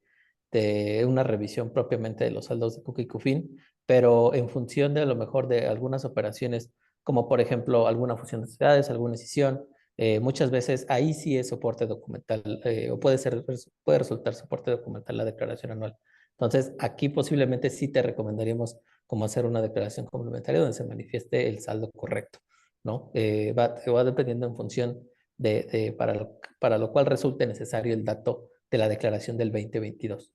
una revisión propiamente de los saldos de CUCA y CUFIN, pero en función de a lo mejor de algunas operaciones, como por ejemplo alguna fusión de sociedades, alguna escisión, muchas veces ahí sí es soporte documental, o puede resultar soporte documental la declaración anual. Entonces, aquí posiblemente sí te recomendaríamos como hacer una declaración complementaria donde se manifieste el saldo correcto, ¿no? Va dependiendo en función para lo cual resulte necesario el dato de la declaración del 2022.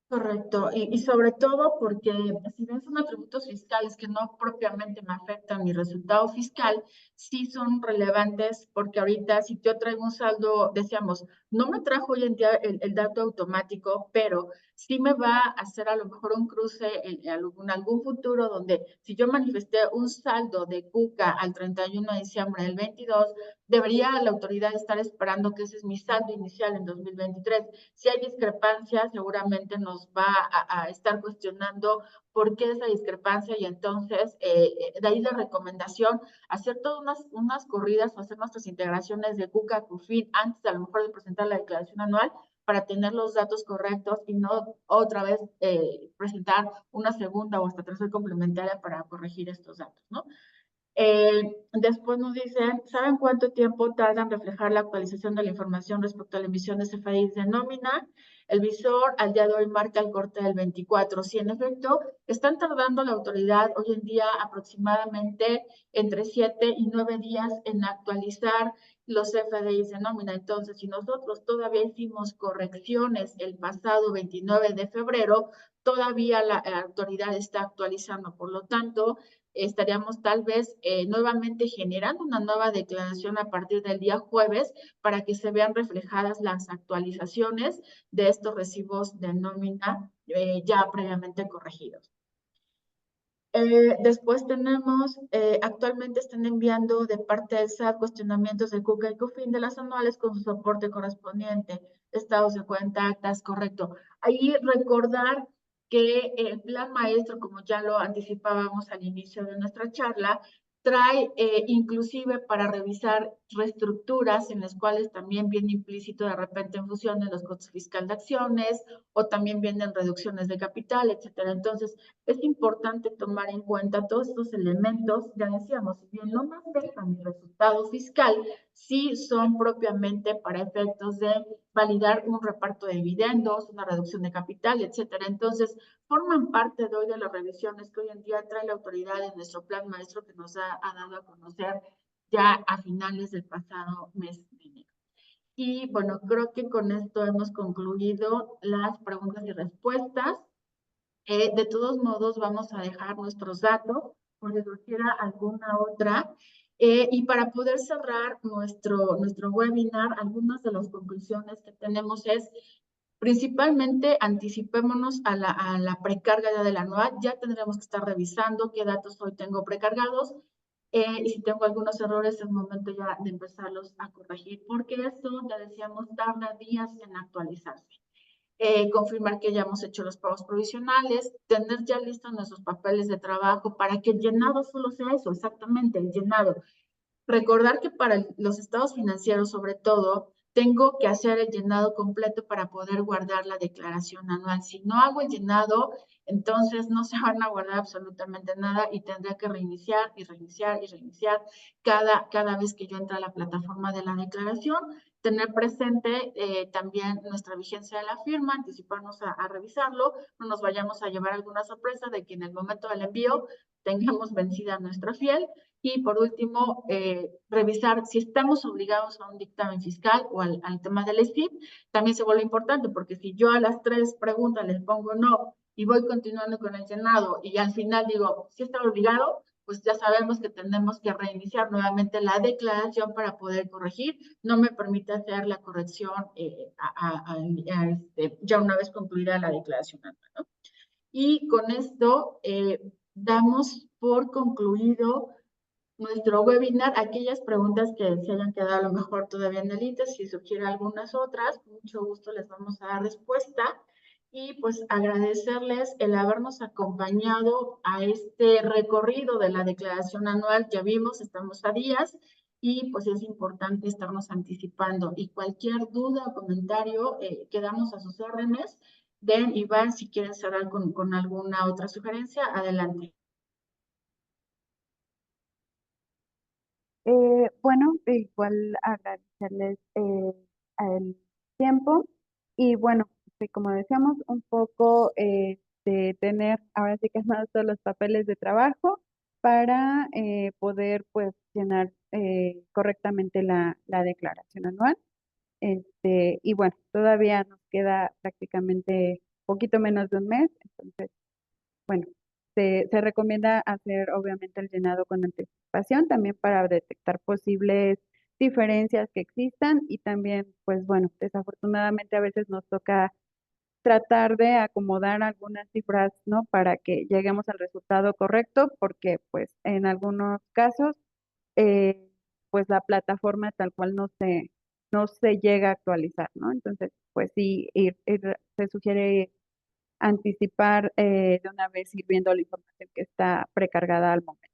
Correcto, y sobre todo porque si bien son atributos fiscales que no propiamente me afectan mi resultado fiscal, sí son relevantes porque ahorita si yo traigo un saldo, decíamos, no me trajo hoy en día el dato automático, pero sí me va a hacer a lo mejor un cruce en algún futuro donde si yo manifesté un saldo de CUCA al 31 de diciembre del 22, debería la autoridad estar esperando que ese es mi saldo inicial en 2023. Si hay discrepancias, seguramente nos va a estar cuestionando por qué esa discrepancia y entonces de ahí la recomendación, hacer todas unas corridas o hacer nuestras integraciones de CUCA, CUFIN antes a lo mejor de presentar la declaración anual para tener los datos correctos y no otra vez presentar una segunda o hasta tercera complementaria para corregir estos datos, ¿no? Después nos dicen, ¿saben cuánto tiempo tarda en reflejar la actualización de la información respecto a la emisión de CFDIs de nómina? El visor al día de hoy marca el corte del 24. Sí, en efecto, están tardando la autoridad hoy en día aproximadamente entre 7 y 9 días en actualizar los CFDIs de nómina. Entonces, si nosotros todavía hicimos correcciones el pasado 29 de febrero, todavía la autoridad está actualizando. Por lo tanto, estaríamos tal vez nuevamente generando una nueva declaración a partir del día jueves para que se vean reflejadas las actualizaciones de estos recibos de nómina ya previamente corregidos. Después tenemos, actualmente están enviando de parte del SAT cuestionamientos de CUCA y CUFIN de las anuales con su soporte correspondiente, estados de cuenta, actas, correcto. Ahí recordar que el plan maestro, como ya lo anticipábamos al inicio de nuestra charla, trae inclusive para revisar reestructuras en las cuales también viene implícito de repente en función de los costos fiscales de acciones o también vienen reducciones de capital, etcétera. Entonces, es importante tomar en cuenta todos estos elementos, ya decíamos, si bien no me afectan mi resultado fiscal, sí son propiamente para efectos de validar un reparto de dividendos, una reducción de capital, etcétera. Entonces, forman parte de hoy de las revisiones que hoy en día trae la autoridad en nuestro plan maestro que nos ha dado a conocer ya a finales del pasado mes de enero. Y bueno, creo que con esto hemos concluido las preguntas y respuestas. De todos modos, vamos a dejar nuestros datos por si surgiera alguna otra. Y para poder cerrar nuestro webinar, algunas de las conclusiones que tenemos es, principalmente, anticipémonos a la precarga ya del anual. Ya tendremos que estar revisando qué datos hoy tengo precargados. Y si tengo algunos errores, es momento ya de empezarlos a corregir, porque esto, ya decíamos, tarda días en actualizarse. Confirmar que ya hemos hecho los pagos provisionales, tener ya listos nuestros papeles de trabajo para que el llenado solo sea eso, exactamente, el llenado. Recordar que para los estados financieros, sobre todo, tengo que hacer el llenado completo para poder guardar la declaración anual. Si no hago el llenado, entonces no se van a guardar absolutamente nada y tendré que reiniciar y reiniciar y reiniciar cada vez que yo entre a la plataforma de la declaración. Tener presente también nuestra vigencia de la firma, anticiparnos a revisarlo, no nos vayamos a llevar alguna sorpresa de que en el momento del envío tengamos vencida nuestra fiel. Y por último, revisar si estamos obligados a un dictamen fiscal o al tema del SIF. También se vuelve importante, porque si yo a las 3 preguntas les pongo no y voy continuando con el Senado y al final digo, si está obligado, pues ya sabemos que tenemos que reiniciar nuevamente la declaración para poder corregir. No me permite hacer la corrección ya una vez concluida la declaración anual, ¿no? Y con esto damos por concluido nuestro webinar. Aquellas preguntas que se hayan quedado a lo mejor todavía en el INTE, si surgiera algunas otras, con mucho gusto les vamos a dar respuesta. Y pues agradecerles el habernos acompañado a este recorrido de la declaración anual. Ya vimos, estamos a días y pues es importante estarnos anticipando. Y cualquier duda o comentario, quedamos a sus órdenes. Den, Iván, si quieren cerrar con alguna otra sugerencia, adelante. Bueno, igual agradecerles el tiempo y bueno, sí, como decíamos, un poco de tener ahora sí que es más todos los papeles de trabajo para poder pues llenar correctamente la declaración anual. Y bueno, todavía nos queda prácticamente poquito menos de un mes, entonces bueno, se recomienda hacer obviamente el llenado con anticipación también para detectar posibles diferencias que existan y también, pues bueno, desafortunadamente a veces nos toca tratar de acomodar algunas cifras, ¿no? Para que lleguemos al resultado correcto, porque pues en algunos casos, eh, pues la plataforma tal cual no se llega a actualizar, ¿no? Entonces, pues sí, se sugiere anticipar de una vez ir viendo la información que está precargada al momento.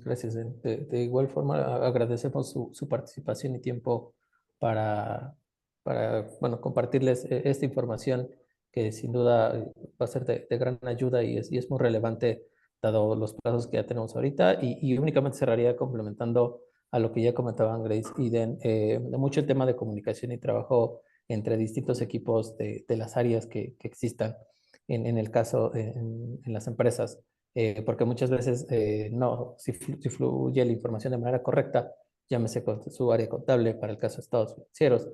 Gracias. De igual forma, agradecemos su participación y tiempo para bueno, compartirles esta información que sin duda va a ser de gran ayuda y es muy relevante dado los plazos que ya tenemos ahorita. Y únicamente cerraría complementando a lo que ya comentaban Grace y Den, mucho el tema de comunicación y trabajo entre distintos equipos de las áreas que existan en el caso en las empresas, porque muchas veces no, si fluye la información de manera correcta, llámese con su área contable para el caso de estados financieros,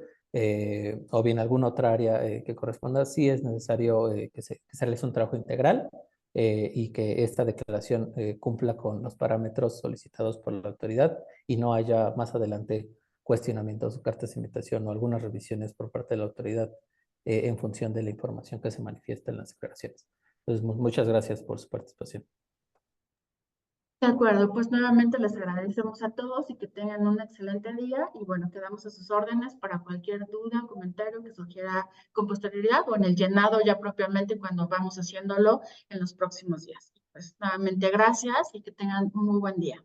o bien alguna otra área que corresponda, sí es necesario que se realice un trabajo integral y que esta declaración cumpla con los parámetros solicitados por la autoridad y no haya más adelante cuestionamientos, cartas de invitación o algunas revisiones por parte de la autoridad en función de la información que se manifiesta en las declaraciones. Entonces, muchas gracias por su participación. De acuerdo, pues nuevamente les agradecemos a todos y que tengan un excelente día y bueno, quedamos a sus órdenes para cualquier duda, comentario que surgiera con posterioridad o en el llenado ya propiamente cuando vamos haciéndolo en los próximos días. Pues nuevamente gracias y que tengan un muy buen día.